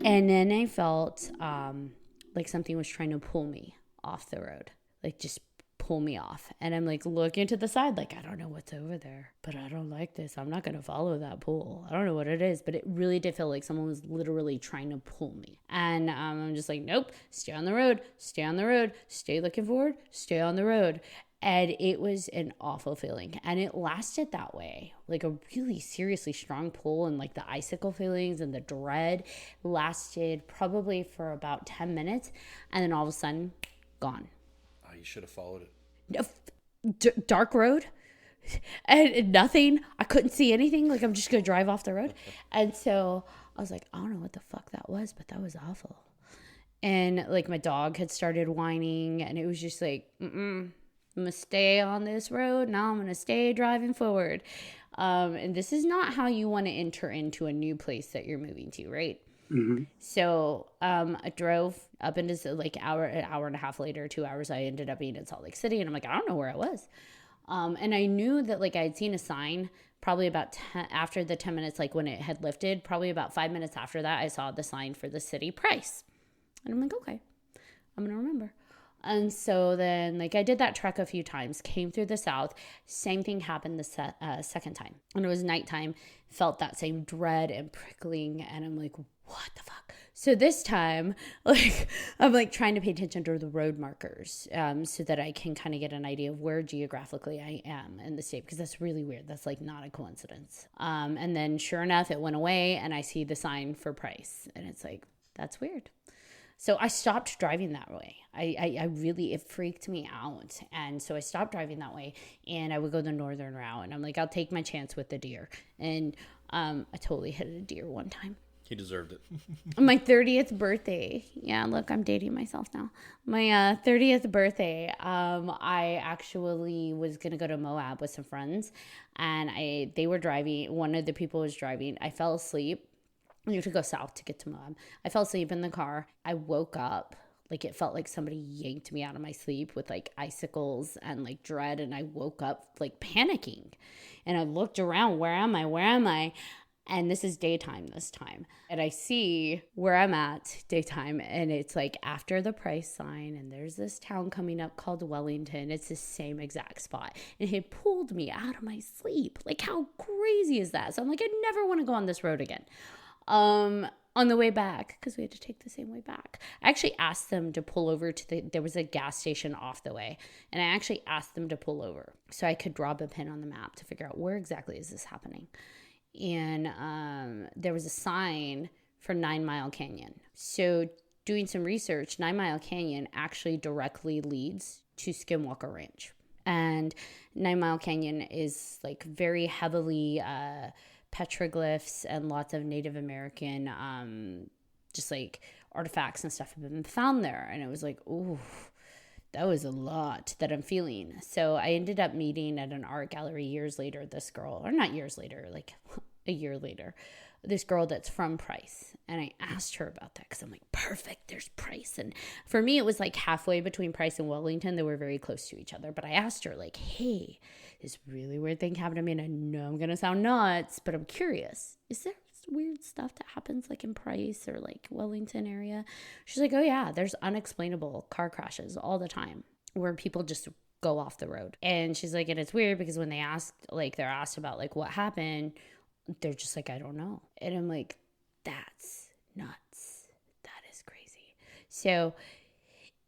And then I felt like something was trying to pull me off the road, like just pull me off. And I'm like looking to the side, like, I don't know what's over there, but I don't like this. I'm not going to follow that pull. I don't know what it is, but it really did feel like someone was literally trying to pull me. And I'm just like, nope, stay on the road, stay on the road, stay looking forward, stay on the road. And it was an awful feeling. And it lasted that way. Like a really seriously strong pull, and like the icicle feelings and the dread lasted probably for about 10 minutes. And then all of a sudden, gone. Oh, you should have followed it. Dark road and nothing. I couldn't see anything. Like I'm just going to drive off the road. And so I was like, I don't know what the fuck that was, but that was awful. And like my dog had started whining, and it was just like, I'm going to stay on this road. Now I'm going to stay driving forward. And this is not how you want to enter into a new place that you're moving to, right? Mm-hmm. So I drove up into like an hour and a half later, 2 hours, I ended up being in Salt Lake City. And I'm like, I don't know where I was. And I knew that like I had seen a sign probably about after the 10 minutes, like when it had lifted, probably about 5 minutes after that, I saw the sign for the city price. And I'm like, okay, I'm going to remember. And so then, like, I did that trek a few times, came through the south. Same thing happened the second time. And it was nighttime, felt that same dread and prickling. And I'm like, what the fuck? So this time, like, I'm like trying to pay attention to the road markers, so that I can kind of get an idea of where geographically I am in the state, because that's really weird. That's like not a coincidence. And then sure enough, it went away and I see the sign for price and it's like, that's weird. So I stopped driving that way. I really, it freaked me out. And so I stopped driving that way and I would go the northern route. And I'm like, I'll take my chance with the deer. And I totally hit a deer one time. He deserved it. My 30th birthday. Yeah, look, I'm dating myself now. My 30th birthday, I actually was going to go to Moab with some friends. And they were driving. One of the people was driving. I fell asleep. You have to go south to get to Moab. I fell asleep in the car. I woke up. Like, it felt like somebody yanked me out of my sleep with like icicles and like dread. And I woke up like panicking. And I looked around. Where am I? Where am I? And this is daytime this time. And I see where I'm at daytime. And it's like after the price sign. And there's this town coming up called Wellington. It's the same exact spot. And it pulled me out of my sleep. Like, how crazy is that? So I'm like, I never want to go on this road again. On the way back, because we had to take the same way back, I actually asked them to pull over to there was a gas station off the way. And I actually asked them to pull over so I could drop a pin on the map to figure out where exactly is this happening. And there was a sign for 9 Mile Canyon. So doing some research, 9 Mile Canyon actually directly leads to Skinwalker Ranch. And 9 Mile Canyon is like very heavily petroglyphs and lots of Native American just like artifacts and stuff have been found there. And it was like, ooh, that was a lot that I'm feeling. So I ended up meeting at an art gallery years later, this girl, or not years later, like a year later, this girl that's from Price. And I asked her about that because I'm like, perfect, there's Price. And for me, it was like halfway between Price and Wellington. They were very close to each other. But I asked her like, hey, this really weird thing happened to me. And I know I'm going to sound nuts, but I'm curious. Is there weird stuff that happens like in Price or like Wellington area? She's like, oh yeah, there's unexplainable car crashes all the time where people just go off the road. And she's like, and it's weird because when they're asked about like what happened, they're just like, I don't know. And I'm like, that's nuts. That is crazy. So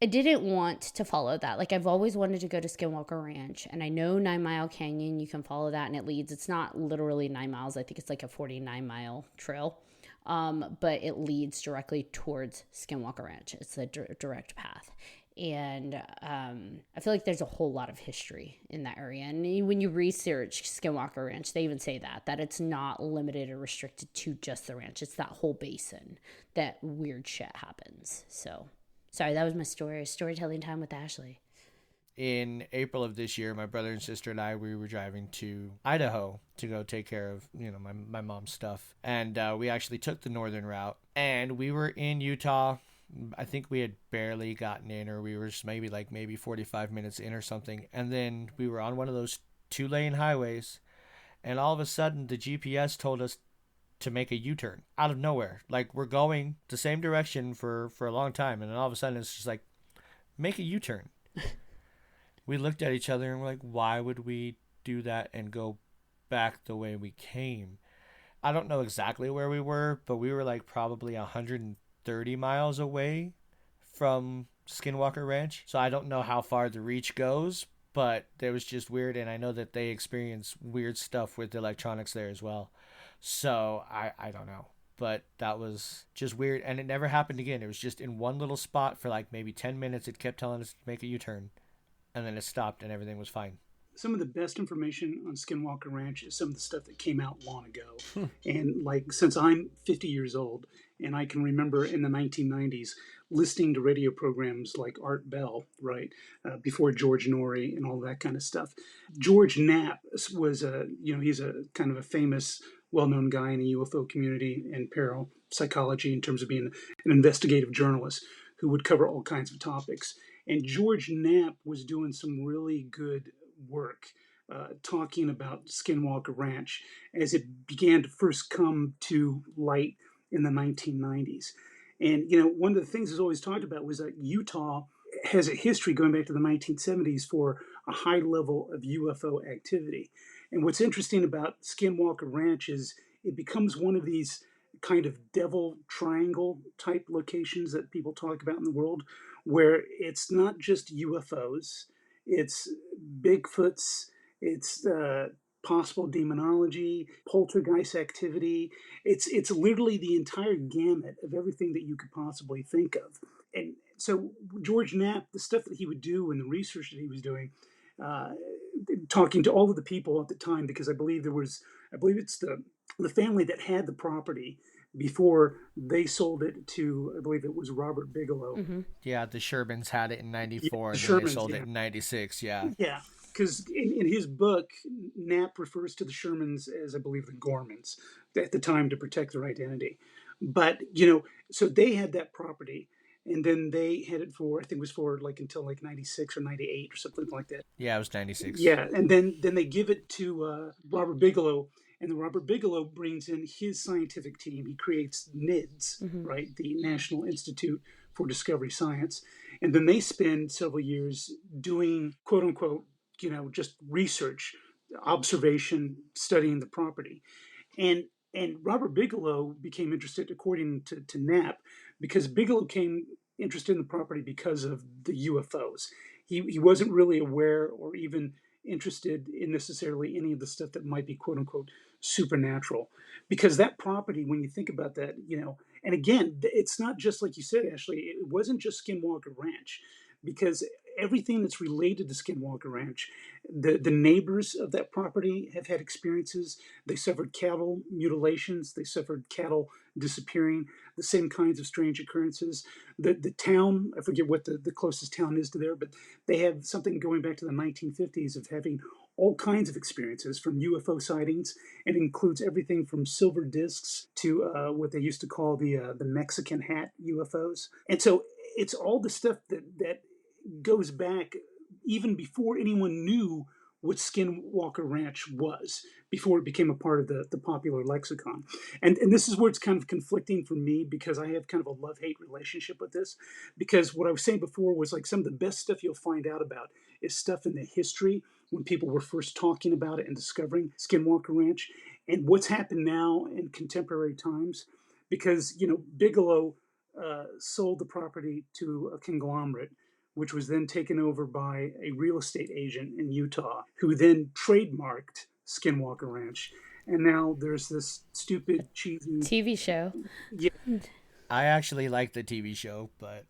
I didn't want to follow that. Like, I've always wanted to go to Skinwalker Ranch, and I know 9 Mile Canyon, you can follow that, and it leads. It's not literally 9 miles. I think it's like a 49-mile trail, but it leads directly towards Skinwalker Ranch. It's a direct path. And I feel like there's a whole lot of history in that area. And when you research Skinwalker Ranch, they even say that it's not limited or restricted to just the ranch. It's that whole basin that weird shit happens. So, sorry, that was my storytelling time with Ashley. In April of this year, my brother and sister and I, we were driving to Idaho to go take care of, my mom's stuff. And we actually took the northern route. And we were in Utah. I think we had barely gotten in, or we were just maybe 45 minutes in or something. And then we were on one of those 2-lane highways. And all of a sudden, the GPS told us to make a U-turn out of nowhere. Like, we're going the same direction for a long time. And then all of a sudden, it's just like, make a U-turn. We looked at each other and we're like, why would we do that and go back the way we came? I don't know exactly where we were, but we were like probably 130 miles away from Skinwalker Ranch. So I don't know how far the reach goes, but it was just weird. And I know that they experience weird stuff with the electronics there as well. So I don't know, but that was just weird. And it never happened again. It was just in one little spot for like maybe 10 minutes. It kept telling us to make a U-turn, and then it stopped and everything was fine. Some of the best information on Skinwalker Ranch is some of the stuff that came out long ago. And like, since I'm 50 years old, and I can remember in the 1990s listening to radio programs like Art Bell, right, before George Norrie and all that kind of stuff. George Knapp was he's a kind of a famous, well-known guy in the UFO community and parapsychology in terms of being an investigative journalist who would cover all kinds of topics. And George Knapp was doing some really good work talking about Skinwalker Ranch as it began to first come to light in the 1990s. And, one of the things that's always talked about was that Utah has a history going back to the 1970s for a high level of UFO activity. And what's interesting about Skinwalker Ranch is it becomes one of these kind of devil triangle type locations that people talk about in the world, where it's not just UFOs, it's Bigfoots, it's possible demonology, poltergeist activity. It's literally the entire gamut of everything that you could possibly think of. And so George Knapp, the stuff that he would do and the research that he was doing, uh, talking to all of the people at the time, because I believe it's the family that had the property before they sold it to, I believe it was Robert Bigelow. Mm-hmm. Yeah, the Shermans had it in Yeah, '94, the and then they Shermans, sold yeah. it in '96. Yeah. Yeah, because in his book, Knapp refers to the Shermans as, I believe, the Gormans at the time to protect their identity. But, so they had that property, and then they had it for, I think it was for like until like 96 or 98 or something like that. Yeah, it was '96. Yeah, and then they give it to Robert Bigelow, and then Robert Bigelow brings in his scientific team. He creates NIDS, Mm-hmm. right, the National Institute for Discovery Science, and then they spend several years doing quote unquote, just research, observation, studying the property, and Robert Bigelow became interested, according to Knapp, because Bigelow came interested in the property because of the UFOs. He wasn't really aware or even interested in necessarily any of the stuff that might be quote unquote supernatural, because that property, when you think about that, and again, it's not just like you said, Ashley. It wasn't just Skinwalker Ranch, because everything that's related to Skinwalker Ranch, the neighbors of that property have had experiences. They suffered cattle mutilations. They suffered cattle disappearing. The same kinds of strange occurrences. The town, I forget what the closest town is to there, but they have something going back to the 1950s of having all kinds of experiences from UFO sightings, and includes everything from silver discs to what they used to call the Mexican hat UFOs. And so it's all the stuff that goes back even before anyone knew what Skinwalker Ranch was, before it became a part of the popular lexicon. And this is where it's kind of conflicting for me, because I have kind of a love-hate relationship with this. Because what I was saying before was like some of the best stuff you'll find out about is stuff in the history when people were first talking about it and discovering Skinwalker Ranch, and what's happened now in contemporary times. Because, Bigelow sold the property to a conglomerate, which was then taken over by a real estate agent in Utah, who then trademarked Skinwalker Ranch. And now there's this stupid, cheesy TV show. Yeah. I actually like the TV show, but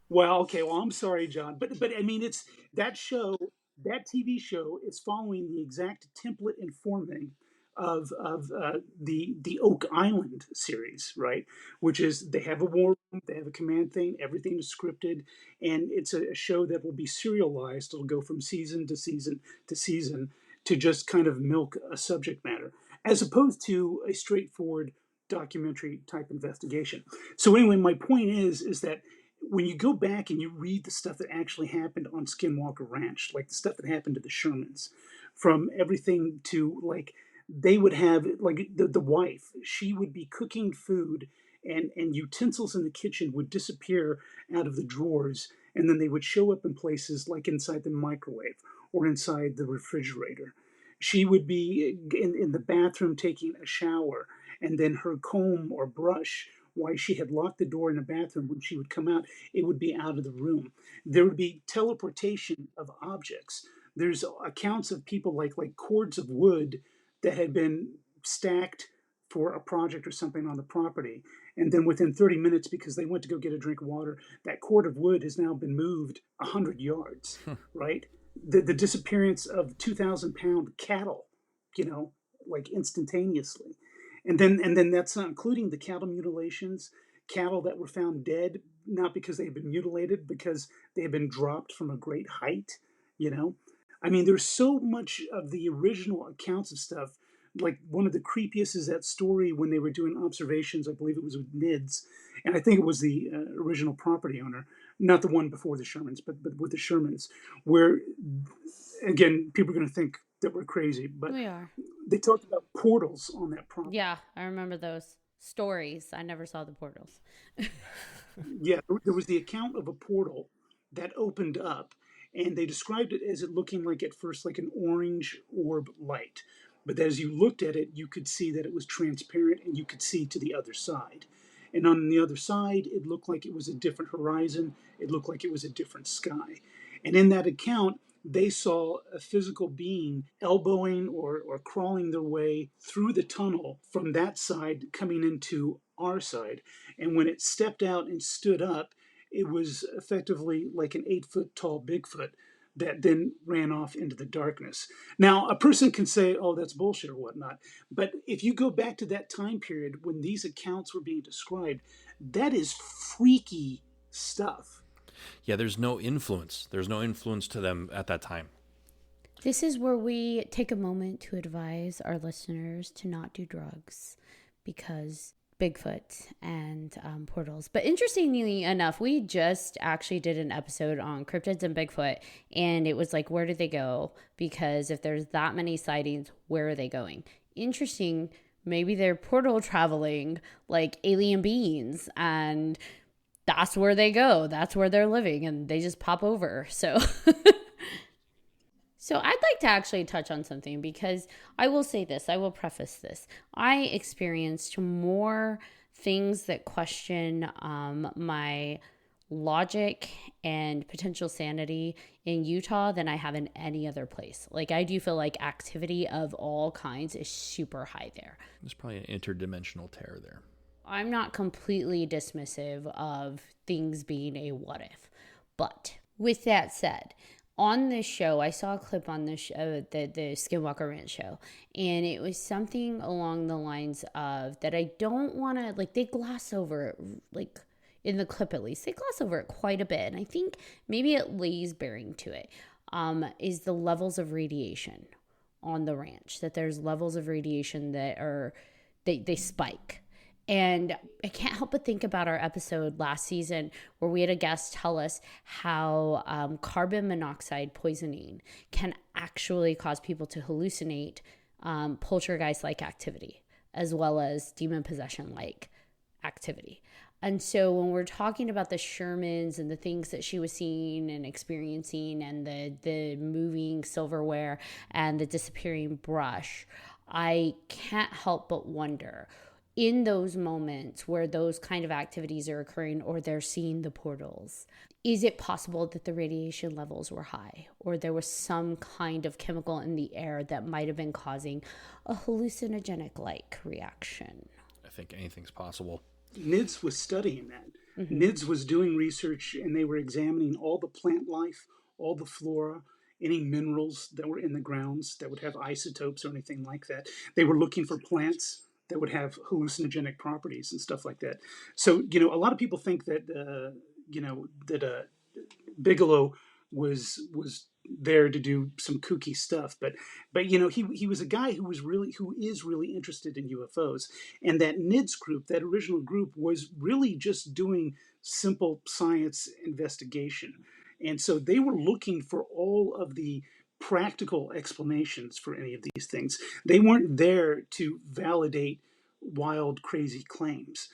Well, okay. Well, I'm sorry, John, but I mean, it's that show, that TV show is following the exact template and formatting of the Oak Island series, right? Which is they have a war room, they have a command thing, everything is scripted, and it's a show that will be serialized. It'll go from season to season to season to just kind of milk a subject matter, as opposed to a straightforward documentary type investigation. So anyway, my point is that when you go back and you read the stuff that actually happened on Skinwalker Ranch, like the stuff that happened to the Shermans, from everything to like they would have like the wife, she would be cooking food, and utensils in the kitchen would disappear out of the drawers, and then they would show up in places like inside the microwave or inside the refrigerator. She would be in the bathroom taking a shower, and then her comb or brush, why she had locked the door in the bathroom, when she would come out, it would be out of the room. There would be teleportation of objects. There's accounts of people like cords of wood that had been stacked for a project or something on the property. And then within 30 minutes, because they went to go get a drink of water, that cord of wood has now been moved 100 yards, right? The disappearance of 2,000-pound cattle, like instantaneously. And then that's not including the cattle mutilations, cattle that were found dead, not because they had been mutilated, because they had been dropped from a great height, you know? I mean, there's so much of the original accounts of stuff. Like one of the creepiest is that story when they were doing observations, I believe it was with NIDS, and I think it was the original property owner, not the one before the Shermans, but with the Shermans, where, again, people are going to think that we're crazy, but We are. they talked about portals on that property. Yeah, I remember those stories. I never saw the portals. Yeah, there was the account of a portal that opened up, and they described it as it looking like at first like an orange orb light, But as you looked at it, you could see that it was transparent and you could see to the other side. And on the other side, it looked like it was a different horizon. It looked like it was a different sky. And in that account, they saw a physical being elbowing or crawling their way through the tunnel from that side coming into our side. And when it stepped out and stood up, it was effectively like an 8 foot tall Bigfoot that then ran off into the darkness. Now, a person can say, oh, that's bullshit or whatnot. But if you go back to that time period when these accounts were being described, that is freaky stuff. Yeah, there's no influence. There's no influence to them at that time. This is where we take a moment to advise our listeners to not do drugs because Bigfoot and portals. But interestingly enough, we just actually did an episode on cryptids and Bigfoot, and it was like, where did they go? Because if there's that many sightings, where are they going? Interesting. Maybe they're portal traveling like alien beings, and that's where they go. That's where they're living, and they just pop over. So So I'd like to actually touch on something, because I will say this, I will preface this. I experienced more things that question my logic and potential sanity in Utah than I have in any other place. Like, I do feel like activity of all kinds is super high there. There's probably an interdimensional tear there. I'm not completely dismissive of things being a what if. But with that said, on this show, I saw a clip on the show, the Skinwalker Ranch show, and it was something along the lines of that I don't want to, like, they gloss over it, like, in the clip at least, they gloss over it quite a bit, and I think maybe it lays bearing to it, is the levels of radiation on the ranch, that there's levels of radiation that are, they spike. And I can't help but think about our episode last season where we had a guest tell us how carbon monoxide poisoning can actually cause people to hallucinate poltergeist-like activity, as well as demon possession-like activity. And so when we're talking about the Shermans and the things that she was seeing and experiencing, and the moving silverware and the disappearing brush, I can't help but wonder, in those moments where those kind of activities are occurring or they're seeing the portals, is it possible that the radiation levels were high, or there was some kind of chemical in the air that might have been causing a hallucinogenic-like reaction? I think anything's possible. NIDS was studying that. Mm-hmm. NIDS was doing research, and they were examining all the plant life, all the flora, any minerals that were in the grounds that would have isotopes or anything like that. They were looking for plants that would have hallucinogenic properties and stuff like that. So, a lot of people think that, Bigelow was there to do some kooky stuff, but he was a guy who is really interested in UFOs, and that NIDS group, that original group, was really just doing simple science investigation, and so they were looking for all of the practical explanations for any of these things. They weren't there to validate wild, crazy claims.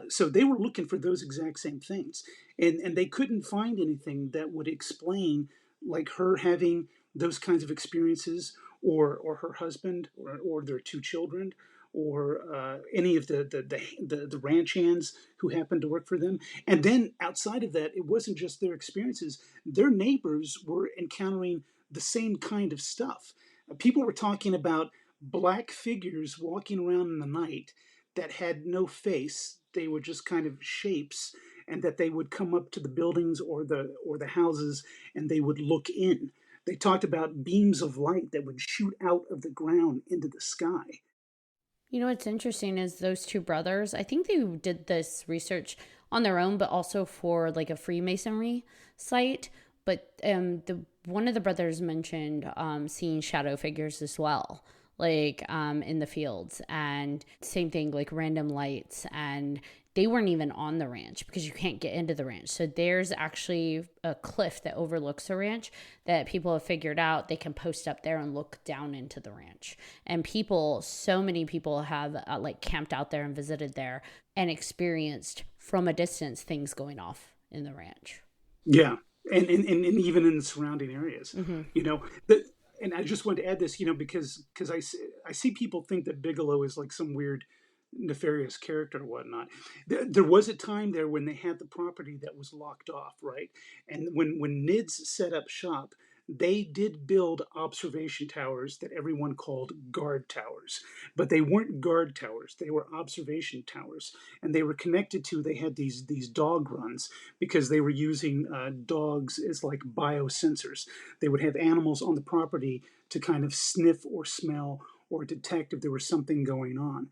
So they were looking for those exact same things. And they couldn't find anything that would explain, like, her having those kinds of experiences, or her husband, or their two children, or any of the ranch hands who happened to work for them. And then outside of that, it wasn't just their experiences. Their neighbors were encountering the same kind of stuff. People were talking about black figures walking around in the night that had no face. They were just kind of shapes, and that they would come up to the buildings or the houses, and they would look in. They talked about beams of light that would shoot out of the ground into the sky. You know what's interesting is those two brothers, I think they did this research on their own, but also for like a Freemasonry site. But one of the brothers mentioned seeing shadow figures as well, like in the fields, and same thing, like random lights, and they weren't even on the ranch because you can't get into the ranch. So there's actually a cliff that overlooks the ranch that people have figured out. They can post up there and look down into the ranch. And so many people have like camped out there and visited there and experienced from a distance things going off in the ranch. Yeah. And even in the surrounding areas. Mm-hmm. And I just wanted to add this, because I see people think that Bigelow is like some weird nefarious character or whatnot. There was a time there when they had the property that was locked off, right? And when NIDS set up shop, they did build observation towers that everyone called guard towers, but they weren't guard towers. They were observation towers, and they were connected to. They had these dog runs because they were using dogs as like biosensors. They would have animals on the property to kind of sniff or smell or detect if there was something going on.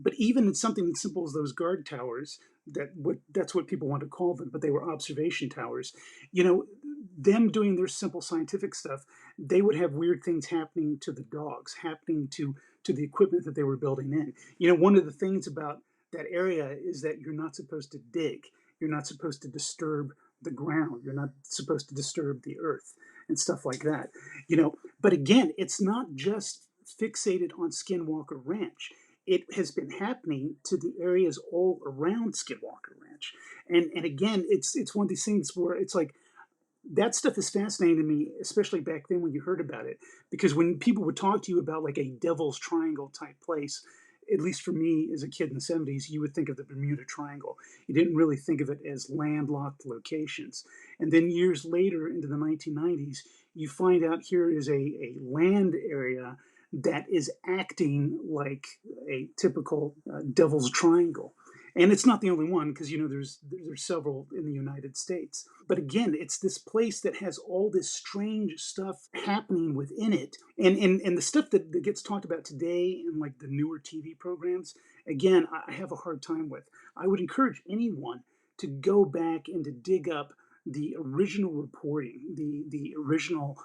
But even in something as simple as those guard towers, that's what people want to call them, but they were observation towers. You know, them doing their simple scientific stuff, they would have weird things happening to the dogs, happening to the equipment that they were building in. One of the things about that area is that you're not supposed to dig. You're not supposed to disturb the ground. You're not supposed to disturb the earth and stuff like that. But again, it's not just fixated on Skinwalker Ranch. It has been happening to the areas all around Skinwalker Ranch. And again, it's one of these things where it's like, that stuff is fascinating to me, especially back then when you heard about it, because when people would talk to you about like a Devil's Triangle type place, at least for me as a kid in the 70s, you would think of the Bermuda Triangle. You didn't really think of it as landlocked locations. And then years later, into the 1990s, you find out here is a land area that is acting like a typical Devil's Triangle. And it's not the only one, because there's several in the United States. But again, it's this place that has all this strange stuff happening within it. And the stuff that gets talked about today in like the newer TV programs, again, I have a hard time with. I would encourage anyone to go back and to dig up the original reporting, the original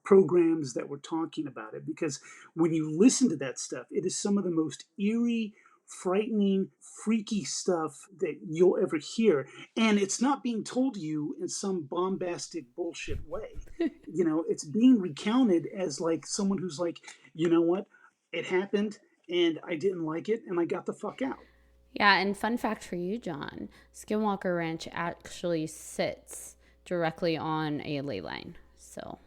programs that were talking about it, because when you listen to that stuff, it is some of the most eerie, frightening, freaky stuff that you'll ever hear. And it's not being told to you in some bombastic bullshit way. It's being recounted as like someone who's like, you know what, it happened and I didn't like it and I got the fuck out. Yeah, and fun fact for you, John, Skinwalker Ranch actually sits directly on a ley line. So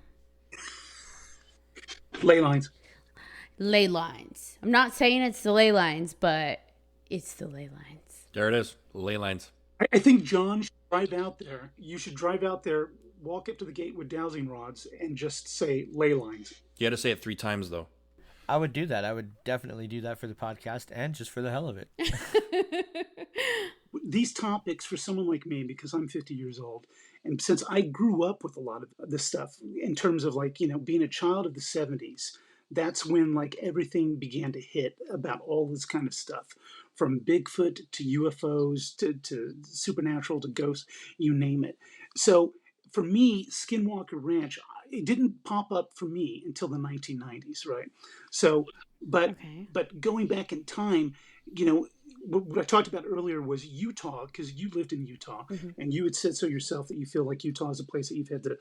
ley lines. Ley lines. I'm not saying it's the ley lines, but it's the ley lines. There it is, ley lines. I think John should drive out there. You should drive out there, walk up to the gate with dowsing rods, and just say ley lines. You had to say it 3 times, though. I would do that. I would definitely do that for the podcast and just for the hell of it. These topics for someone like me, because I'm 50 years old, and since I grew up with a lot of this stuff in terms of like, being a child of the 70s, that's when like everything began to hit about all this kind of stuff, from Bigfoot to UFOs to supernatural to ghosts, you name it. So for me, Skinwalker Ranch, it didn't pop up for me until the 1990s, right? So, but going back in time, what I talked about earlier was Utah, because you lived in Utah, and you had said so yourself that you feel like Utah is a place that you've had the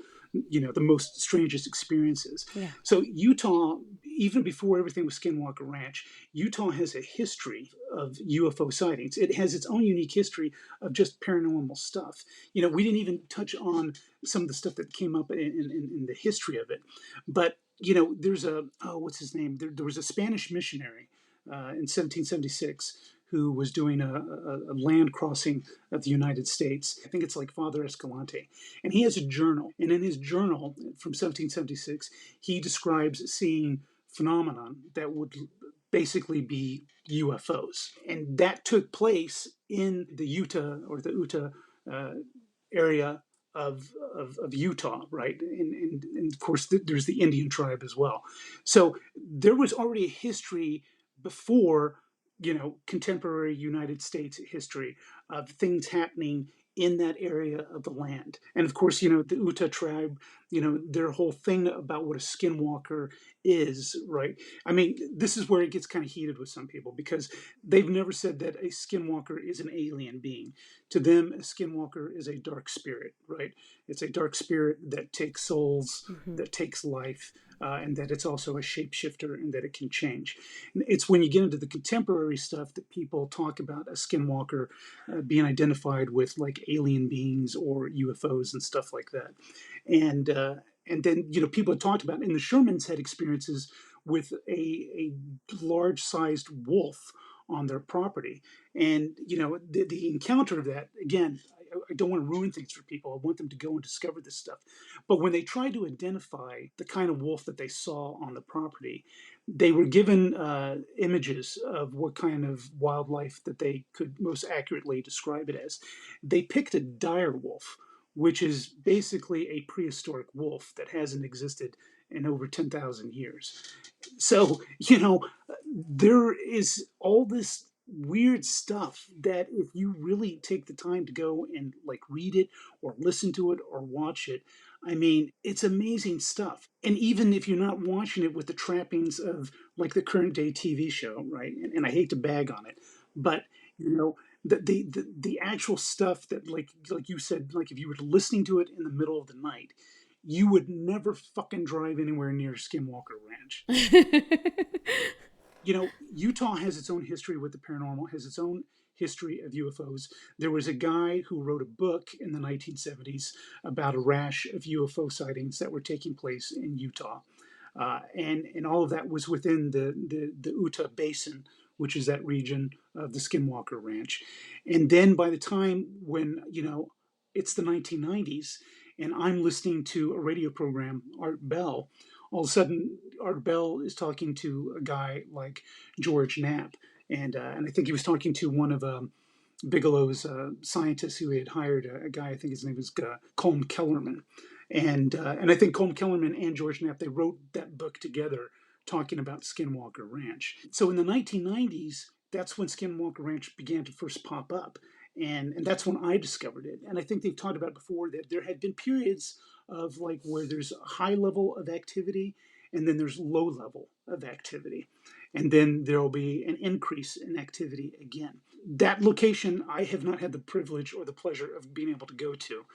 most strangest experiences. Yeah. So Utah, even before everything was Skinwalker Ranch, Utah has a history of UFO sightings. It has its own unique history of just paranormal stuff. We didn't even touch on some of the stuff that came up in the history of it. But, there's what's his name? There was a Spanish missionary in 1776 who was doing a land crossing of the United States. I think it's like Father Escalante. And he has a journal. And in his journal from 1776, he describes seeing phenomenon that would basically be UFOs. And that took place in the Utah area of Utah, right? And of course, there's the Indian tribe as well. So there was already a history before, contemporary United States history of things happening in that area of the land. And of course, the Utah tribe, their whole thing about what a skinwalker is, right? I mean, this is where it gets kind of heated with some people, because they've never said that a skinwalker is an alien being. To them, a skinwalker is a dark spirit, right? It's a dark spirit that takes souls, that takes life, and that it's also a shapeshifter and that it can change. And it's when you get into the contemporary stuff that people talk about a skinwalker being identified with like alien beings or UFOs and stuff like that. And then, people had talked about, and the Shermans had experiences with a large-sized wolf on their property. And, the encounter of that, again, I don't want to ruin things for people. I want them to go and discover this stuff. But when they tried to identify the kind of wolf that they saw on the property, they were given images of what kind of wildlife that they could most accurately describe it as. They picked a dire wolf, which is basically a prehistoric wolf that hasn't existed in over 10,000 years. So, there is all this weird stuff that if you really take the time to go and like read it or listen to it or watch it, I mean, it's amazing stuff. And even if you're not watching it with the trappings of like the current day TV show, right? And I hate to bag on it, but the actual stuff that like you said, like if you were listening to it in the middle of the night, you would never fucking drive anywhere near Skinwalker Ranch. Utah has its own history with the paranormal, has its own history of UFOs. There was a guy who wrote a book in the 1970s about a rash of UFO sightings that were taking place in Utah. And all of that was within the Utah Basin, which is that region of the Skinwalker Ranch. And then by the time when, it's the 1990s, and I'm listening to a radio program, Art Bell, all of a sudden Art Bell is talking to a guy like George Knapp. And I think he was talking to one of Bigelow's scientists who he had hired, a guy, I think his name was Colm Kellerman. And I think Colm Kellerman and George Knapp, they wrote that book together talking about Skinwalker Ranch. So in the 1990s, that's when Skinwalker Ranch began to first pop up. And that's when I discovered it. And I think they've talked about before that there had been periods of like where there's a high level of activity and then there's low level of activity. And then there will be an increase in activity again. That location, I have not had the privilege or the pleasure of being able to go to,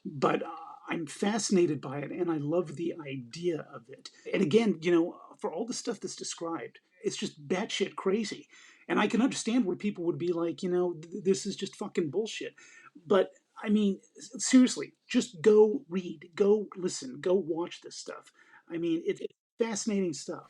but I'm fascinated by it and I love the idea of it. And again, for all the stuff that's described, it's just batshit crazy. And I can understand where people would be like, this is just fucking bullshit. But I mean, seriously, just go read, go listen, go watch this stuff. I mean, it's fascinating stuff.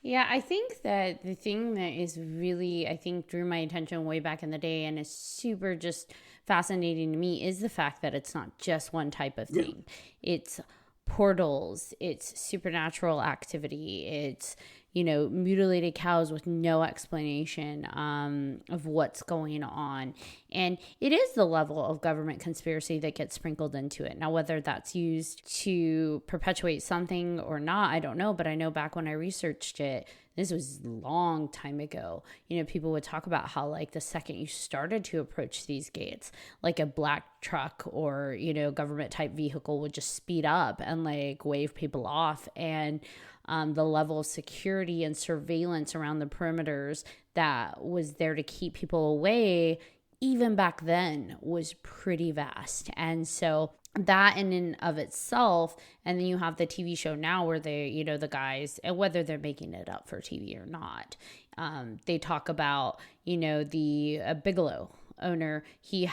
Yeah, I think that the thing that is really, I think, drew my attention way back in the day and is super just fascinating to me is the fact that it's not just one type of thing. Yeah. It's portals, it's supernatural activity, it's, mutilated cows with no explanation of what's going on. And it is the level of government conspiracy that gets sprinkled into it. Now, whether that's used to perpetuate something or not, I don't know. But I know back when I researched it, this was a long time ago, people would talk about how like the second you started to approach these gates, like a black truck or, government type vehicle would just speed up and like wave people off. And the level of security and surveillance around the perimeters that was there to keep people away, even back then, was pretty vast. And so that in and of itself, and then you have the TV show now where they, the guys, and whether they're making it up for TV or not, they talk about, the Bigelow owner, he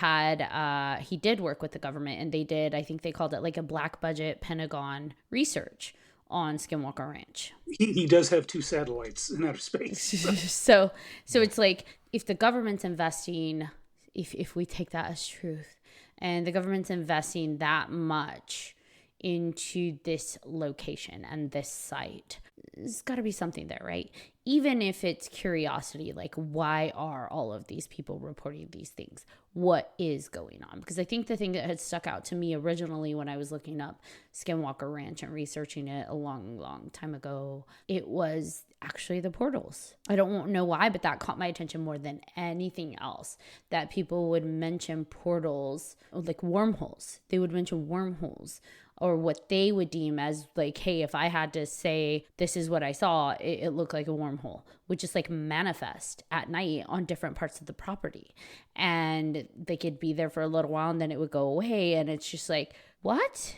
did work with the government, and they did, I think they called it like a black budget Pentagon research on Skinwalker Ranch. He does have 2 satellites in outer space. So it's like if the government's investing, if we take that as truth, and the government's investing that much into this location and this site, there's got to be something there, right? Even if it's curiosity, like why are all of these people reporting these things? What is going on? Because I think the thing that had stuck out to me originally when I was looking up Skinwalker Ranch and researching it a long, long time ago, it was actually the portals. I don't know why, but that caught my attention more than anything else, that people would mention portals, like wormholes. They would mention wormholes, or what they would deem as like, hey, if I had to say this is what I saw, it looked like a wormhole, would just like manifest at night on different parts of the property. And they could be there for a little while and then it would go away. And it's just like, what?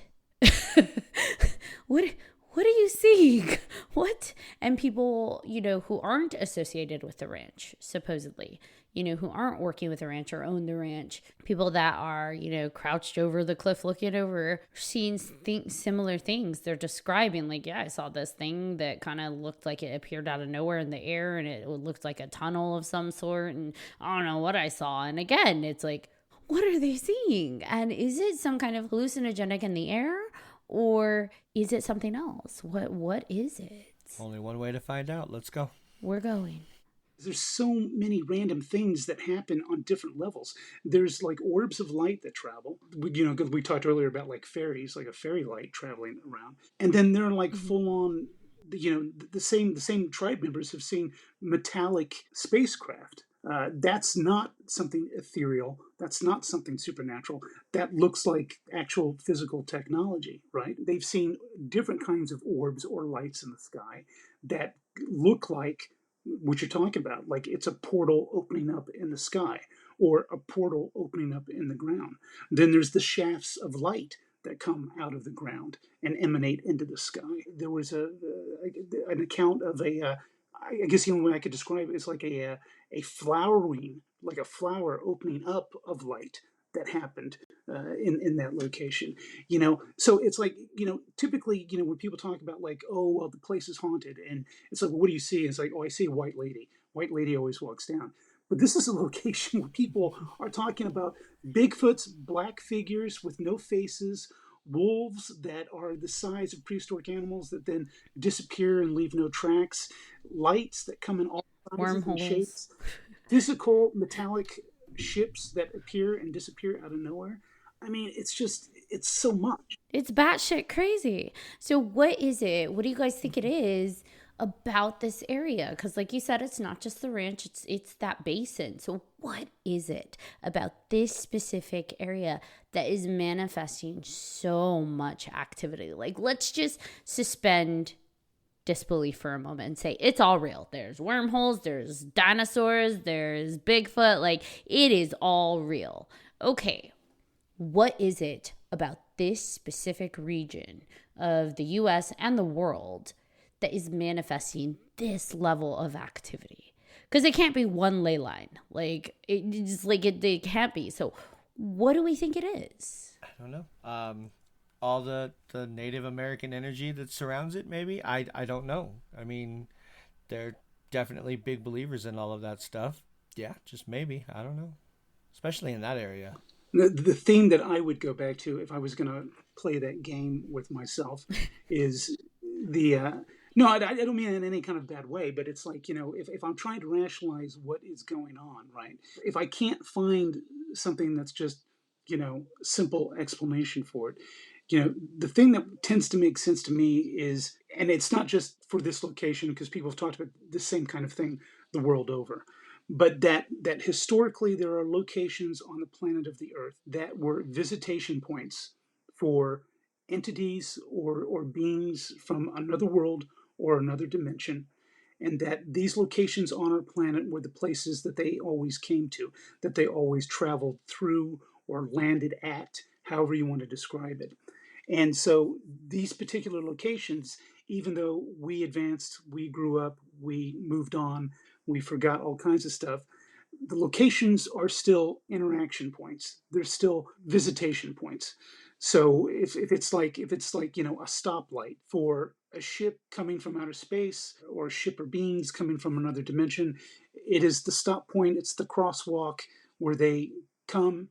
What are you seeing? What? And people, who aren't associated with the ranch, supposedly, who aren't working with the ranch or own the ranch, people that are, crouched over the cliff looking over, seeing similar things. They're describing like, yeah, I saw this thing that kind of looked like it appeared out of nowhere in the air, and it looked like a tunnel of some sort, and I don't know what I saw. And again, it's like, what are they seeing? And is it some kind of hallucinogenic in the air, or is it something else? What is it? Only one way to find out. Let's go. We're going. There's so many random things that happen on different levels. There's like orbs of light that travel. Because we talked earlier about like fairies, like a fairy light traveling around. And then they're like full on, the same tribe members have seen metallic spacecraft. That's not something ethereal. That's not something supernatural. That looks like actual physical technology, right? They've seen different kinds of orbs or lights in the sky that look like what you're talking about. Like it's a portal opening up in the sky or a portal opening up in the ground. Then there's the shafts of light that come out of the ground and emanate into the sky. There was an account of I guess the only way I could describe it is like a flowering, like a flower opening up of light that happened in that location. So it's like, typically, when people talk about like, oh, well, the place is haunted, and it's like, well, what do you see? It's like, oh, I see a white lady. White lady always walks down. But this is a location where people are talking about Bigfoots, black figures with no faces, wolves that are the size of prehistoric animals that then disappear and leave no tracks, lights that come in all sizes and shapes, physical metallic ships that appear and disappear out of nowhere. I mean, it's so much. It's batshit crazy. So what is it? What do you guys think it is about this area? Because like you said, it's not just the ranch, it's that basin. So what is it about this specific area that is manifesting so much activity? Like, let's just suspend disbelief for a moment and say it's all real. There's wormholes, there's dinosaurs, there's Bigfoot. Like, it is all real. Okay, what is it about this specific region of the US and the world that is manifesting this level of activity? Because it can't be one ley line. Like, it can't be. So what do we think it is? I don't know. All the Native American energy that surrounds it, maybe? I don't know. I mean, they're definitely big believers in all of that stuff. Yeah, just maybe. I don't know. Especially in that area. The theme that I would go back to if I was going to play that game with myself is no, I don't mean it in any kind of bad way, but it's like, if I'm trying to rationalize what is going on, right? If I can't find something that's just, simple explanation for it, the thing that tends to make sense to me is, and it's not just for this location, because people have talked about the same kind of thing the world over, but that historically there are locations on the planet of the Earth that were visitation points for entities or beings from another world or another dimension, and that these locations on our planet were the places that they always came to, that they always traveled through or landed at, however you want to describe it. And so these particular locations, even though we advanced, we grew up, we moved on, we forgot all kinds of stuff, the locations are still interaction points. They're still visitation points. So if it's like a stoplight for a ship coming from outer space or a ship or beings coming from another dimension, it is the stop point. It's the crosswalk where they come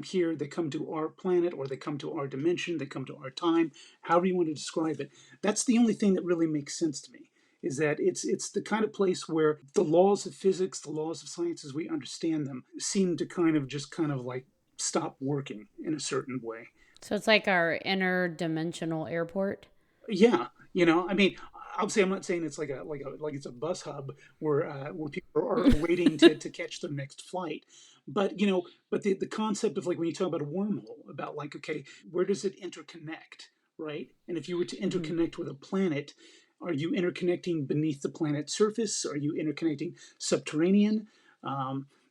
here, they come to our planet, or they come to our dimension, they come to our time, however you want to describe it. That's the only thing that really makes sense to me, is that it's the kind of place where the laws of physics, the laws of science as we understand them, seem to kind of like stop working in a certain way. So it's like our interdimensional airport? Yeah. I mean, obviously I'm not saying it's like it's a bus hub where people are waiting to catch their next flight. But the concept of, like, when you talk about a wormhole, about like, okay, where does it interconnect, right? And if you were to interconnect with a planet, are you interconnecting beneath the planet's surface? Are you interconnecting subterranean?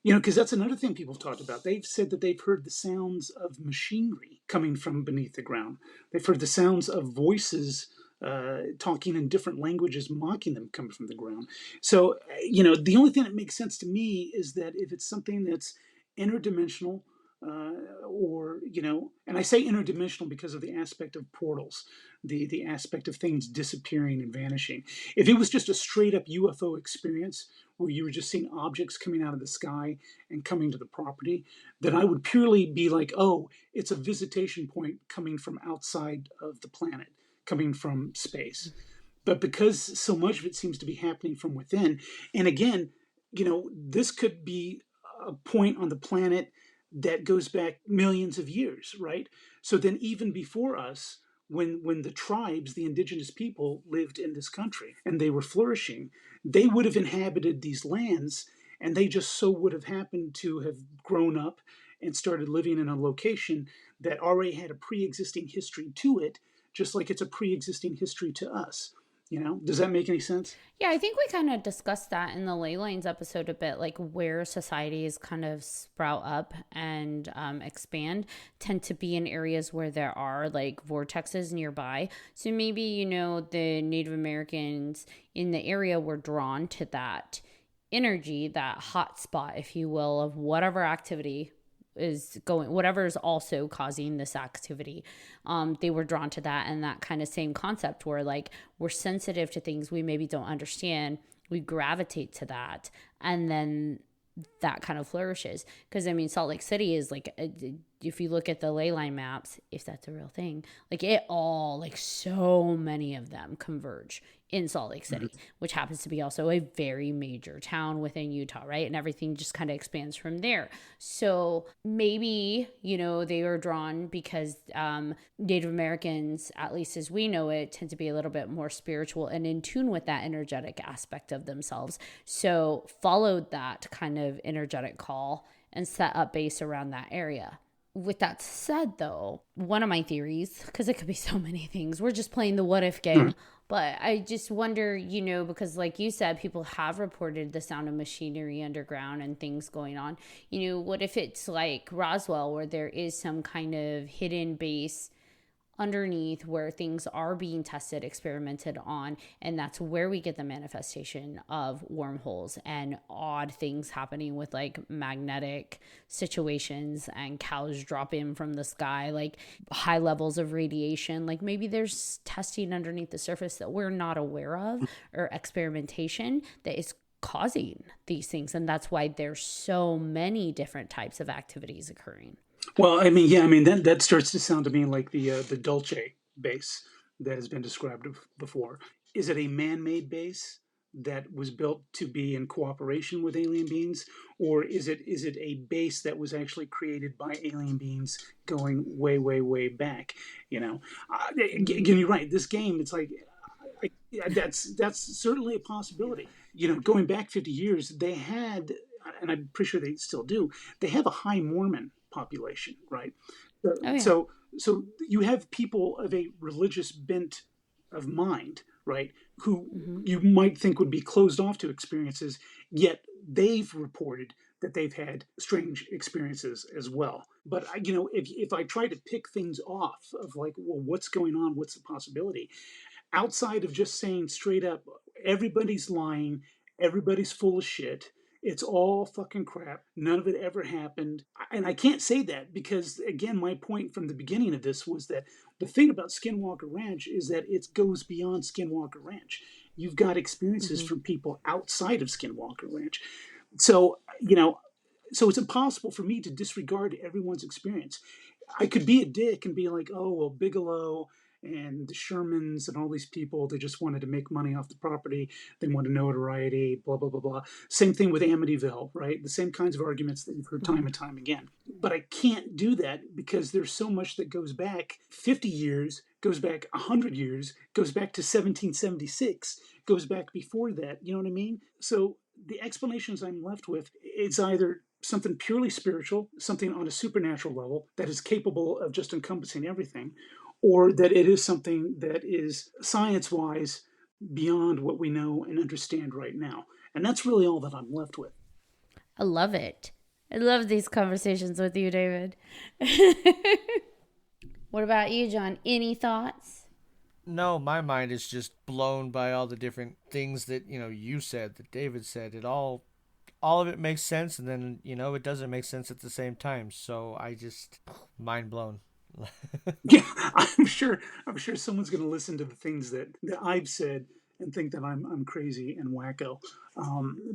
Because that's another thing people have talked about. They've said that they've heard the sounds of machinery coming from beneath the ground. They've heard the sounds of voices talking in different languages, mocking them coming from the ground. So, the only thing that makes sense to me is that if it's something that's interdimensional, and I say interdimensional because of the aspect of portals, the aspect of things disappearing and vanishing. If it was just a straight up UFO experience where you were just seeing objects coming out of the sky and coming to the property, then I would purely be like, oh, it's a visitation point coming from outside of the planet, coming from space. But because so much of it seems to be happening from within, and again, this could be a point on the planet that goes back millions of years, right? So then even before us, when the tribes, the indigenous people lived in this country and they were flourishing, they would have inhabited these lands, and they just so would have happened to have grown up and started living in a location that already had a pre-existing history to it, just like it's a pre-existing history to us. Does that make any sense? Yeah, I think we kind of discussed that in the ley lines episode a bit, like where societies kind of sprout up and expand tend to be in areas where there are like vortexes nearby. So maybe, the Native Americans in the area were drawn to that energy, that hot spot, if you will, of whatever activity is going, whatever is also causing this activity. They were drawn to that, and that kind of same concept where like we're sensitive to things we maybe don't understand, we gravitate to that, and then that kind of flourishes. Because Salt Lake City is like, if you look at the ley line maps, if that's a real thing, like it all, like so many of them converge in Salt Lake City, which happens to be also a very major town within Utah, right? And everything just kind of expands from there. So maybe, they were drawn because Native Americans, at least as we know it, tend to be a little bit more spiritual and in tune with that energetic aspect of themselves. So followed that kind of energetic call and set up base around that area. With that said, though, one of my theories, because it could be so many things, we're just playing the what if game. But I just wonder, because like you said, people have reported the sound of machinery underground and things going on. What if it's like Roswell, where there is some kind of hidden base underneath where things are being tested, experimented on, and that's where we get the manifestation of wormholes and odd things happening with like magnetic situations and cows drop in from the sky, like high levels of radiation. Like maybe there's testing underneath the surface that we're not aware of, or experimentation that is causing these things, and that's why there's so many different types of activities occurring. Well, that starts to sound to me like the Dulce base that has been described before. Is it a man-made base that was built to be in cooperation with alien beings, or is it a base that was actually created by alien beings going way, way, way back? Again, you're right. This game, it's like that's certainly a possibility. Going back 50 years, they had, and I'm pretty sure they still do, they have a high Mormon population, right? So you have people of a religious bent of mind, right, who you might think would be closed off to experiences, yet they've reported that they've had strange experiences as well. But if I try to pick things off of like, well, what's going on, what's the possibility, outside of just saying straight up, everybody's lying, everybody's full of shit, it's all fucking crap, none of it ever happened. And I can't say that because, again, my point from the beginning of this was that the thing about Skinwalker Ranch is that it goes beyond Skinwalker Ranch. You've got experiences from people outside of Skinwalker Ranch. So, so it's impossible for me to disregard everyone's experience. I could be a dick and be like, oh, well, Bigelow and the Shermans and all these people, they just wanted to make money off the property. They wanted notoriety, blah, blah, blah, blah. Same thing with Amityville, right? The same kinds of arguments that you've heard time and time again. But I can't do that because there's so much that goes back 50 years, goes back 100 years, goes back to 1776, goes back before that. You know what I mean? So the explanations I'm left with, it's either something purely spiritual, something on a supernatural level that is capable of just encompassing everything, or that it is something that is science-wise beyond what we know and understand right now. And that's really all that I'm left with. I love it. I love these conversations with you, David. What about you, John? Any thoughts? No, my mind is just blown by all the different things that, you said, that David said. All of it makes sense, and then, it doesn't make sense at the same time. So I just mind blown. Yeah, I'm sure someone's going to listen to the things that I've said and think that I'm crazy and wacko.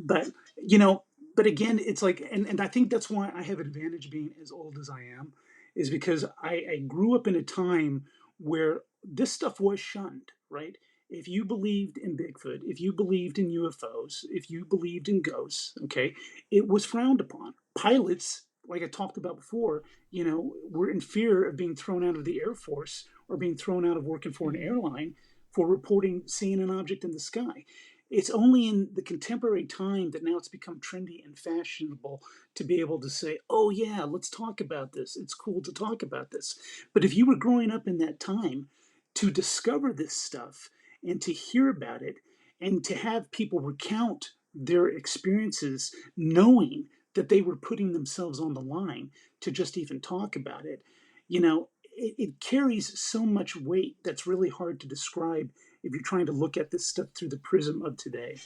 But you know, but again, it's like, and I think that's why I have advantage being as old as I am, is because I grew up in a time where this stuff was shunned, right? If you believed in Bigfoot, if you believed in UFOs, if you believed in ghosts, okay, it was frowned upon. Pilots, like I talked about before, were in fear of being thrown out of the Air Force or being thrown out of working for an airline for reporting seeing an object in the sky. It's only in the contemporary time that now it's become trendy and fashionable to be able to say, oh, yeah, let's talk about this. It's cool to talk about this. But if you were growing up in that time, to discover this stuff and to hear about it and to have people recount their experiences knowing that they were putting themselves on the line to just even talk about it, it carries so much weight that's really hard to describe if you're trying to look at this stuff through the prism of today.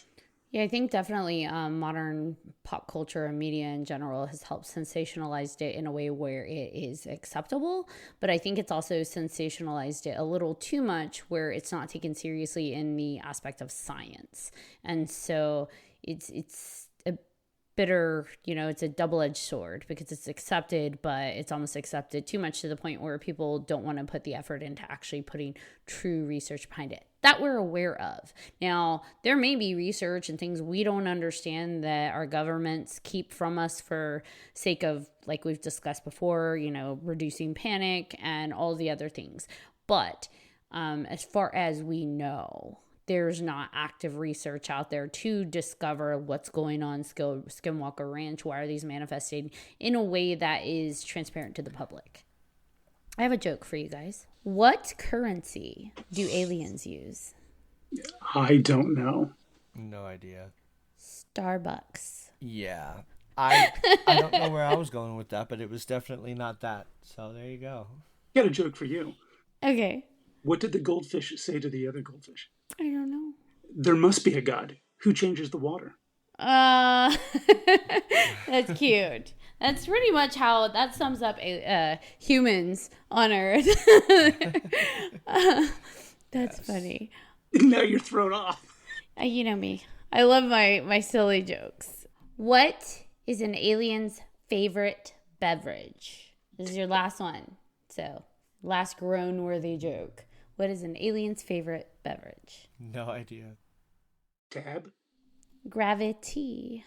Yeah, I think definitely modern pop culture and media in general has helped sensationalize it in a way where it is acceptable. But I think it's also sensationalized it a little too much where it's not taken seriously in the aspect of science. And so it's a bitter, it's a double-edged sword because it's accepted, but it's almost accepted too much to the point where people don't want to put the effort into actually putting true research behind it that we're aware of. Now, there may be research and things we don't understand that our governments keep from us for sake of, like we've discussed before, reducing panic and all the other things. But as far as we know, there's not active research out there to discover what's going on Skinwalker Ranch. Why are these manifesting in a way that is transparent to the public? I have a joke for you guys. What currency do aliens use? I don't know. No idea. Starbucks. Yeah. I don't know where I was going with that, but it was definitely not that. So there you go. Got a joke for you. Okay. What did the goldfish say to the other goldfish? I don't know. There must be a God who changes the water. That's cute. That's pretty much how that sums up humans on Earth. That's funny. Now you're thrown off. You know me. I love my silly jokes. What is an alien's favorite beverage? This is your last one. So, last groan-worthy joke. What is an alien's favorite beverage? No idea. Tab? Gravity.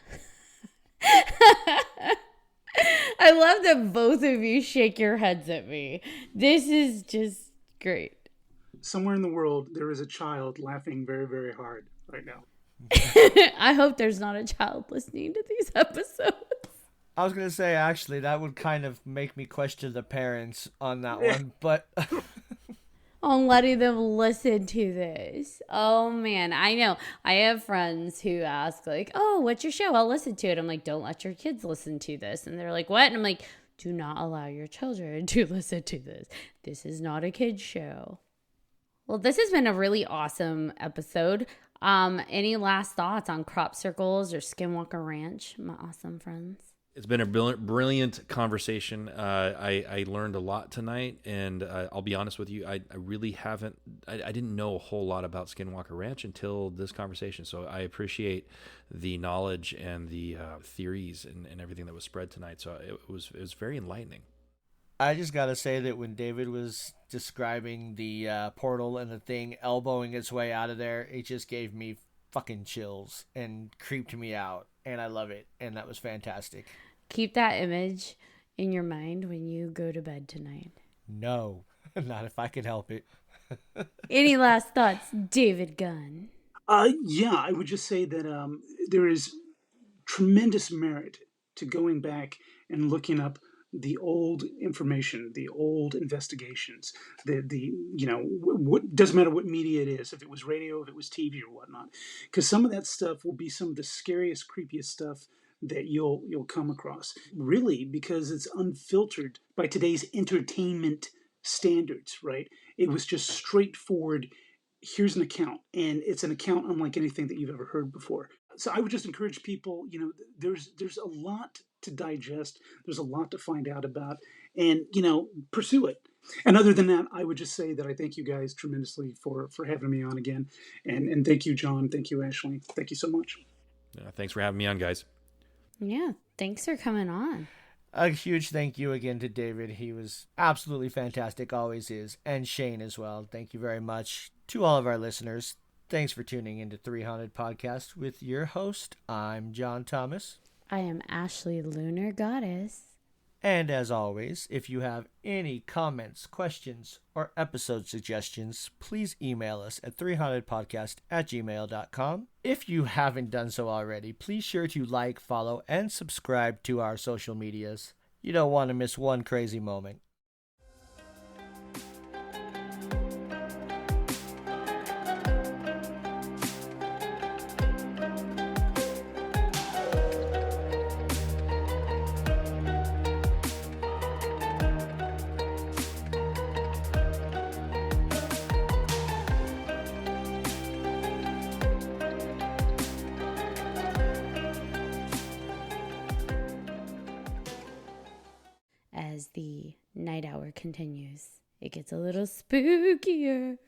I love that both of you shake your heads at me. This is just great. Somewhere in the world, there is a child laughing very, very hard right now. I hope there's not a child listening to these episodes. I was going to say, actually, that would kind of make me question the parents on that one, but... On letting them listen to this. Oh, man. I know. I have friends who ask, like, oh, what's your show? I'll listen to it. I'm like, don't let your kids listen to this. And they're like, what? And I'm like, do not allow your children to listen to this. This is not a kid's show. Well, this has been a really awesome episode. Any last thoughts on crop circles or Skinwalker Ranch, my awesome friends? It's been a brilliant conversation. I learned a lot tonight, and I'll be honest with you, I really haven't, I didn't know a whole lot about Skinwalker Ranch until this conversation. So I appreciate the knowledge and the theories and everything that was spread tonight. So it was very enlightening. I just got to say that when David was describing the portal and the thing elbowing its way out of there, it just gave me fucking chills and creeped me out. And I love it. And that was fantastic. Keep that image in your mind when you go to bed tonight. No, not if I could help it. Any last thoughts, David Gunn? Yeah, I would just say that there is tremendous merit to going back and looking up the old information, the old investigations, what doesn't matter what media it is, if it was radio, if it was TV or whatnot, because some of that stuff will be some of the scariest, creepiest stuff that you'll come across. Really, because it's unfiltered by today's entertainment standards, right? It was just straightforward. Here's an account, and it's an account unlike anything that you've ever heard before. So I would just encourage people. There's a lot to digest. There's a lot to find out about, and pursue it. And other than that, I would just say that I thank you guys tremendously for having me on again, and thank you, John. Thank you, Ashley. Thank you so much. Thanks for having me on, guys. Yeah, thanks for coming on. A huge thank you again to David. He was absolutely fantastic, always is. And Shane as well. Thank you very much. To all of our listeners, thanks for tuning into 3Haunted Podcast with your host. I'm John Thomas. I am Ashley Lunar Goddess. And as always, if you have any comments, questions, or episode suggestions, please email us at 3hauntedpodcast@gmail.com. If you haven't done so already, please sure to like, follow, and subscribe to our social medias. You don't want to miss one crazy moment. As the night hour continues, it gets a little spookier.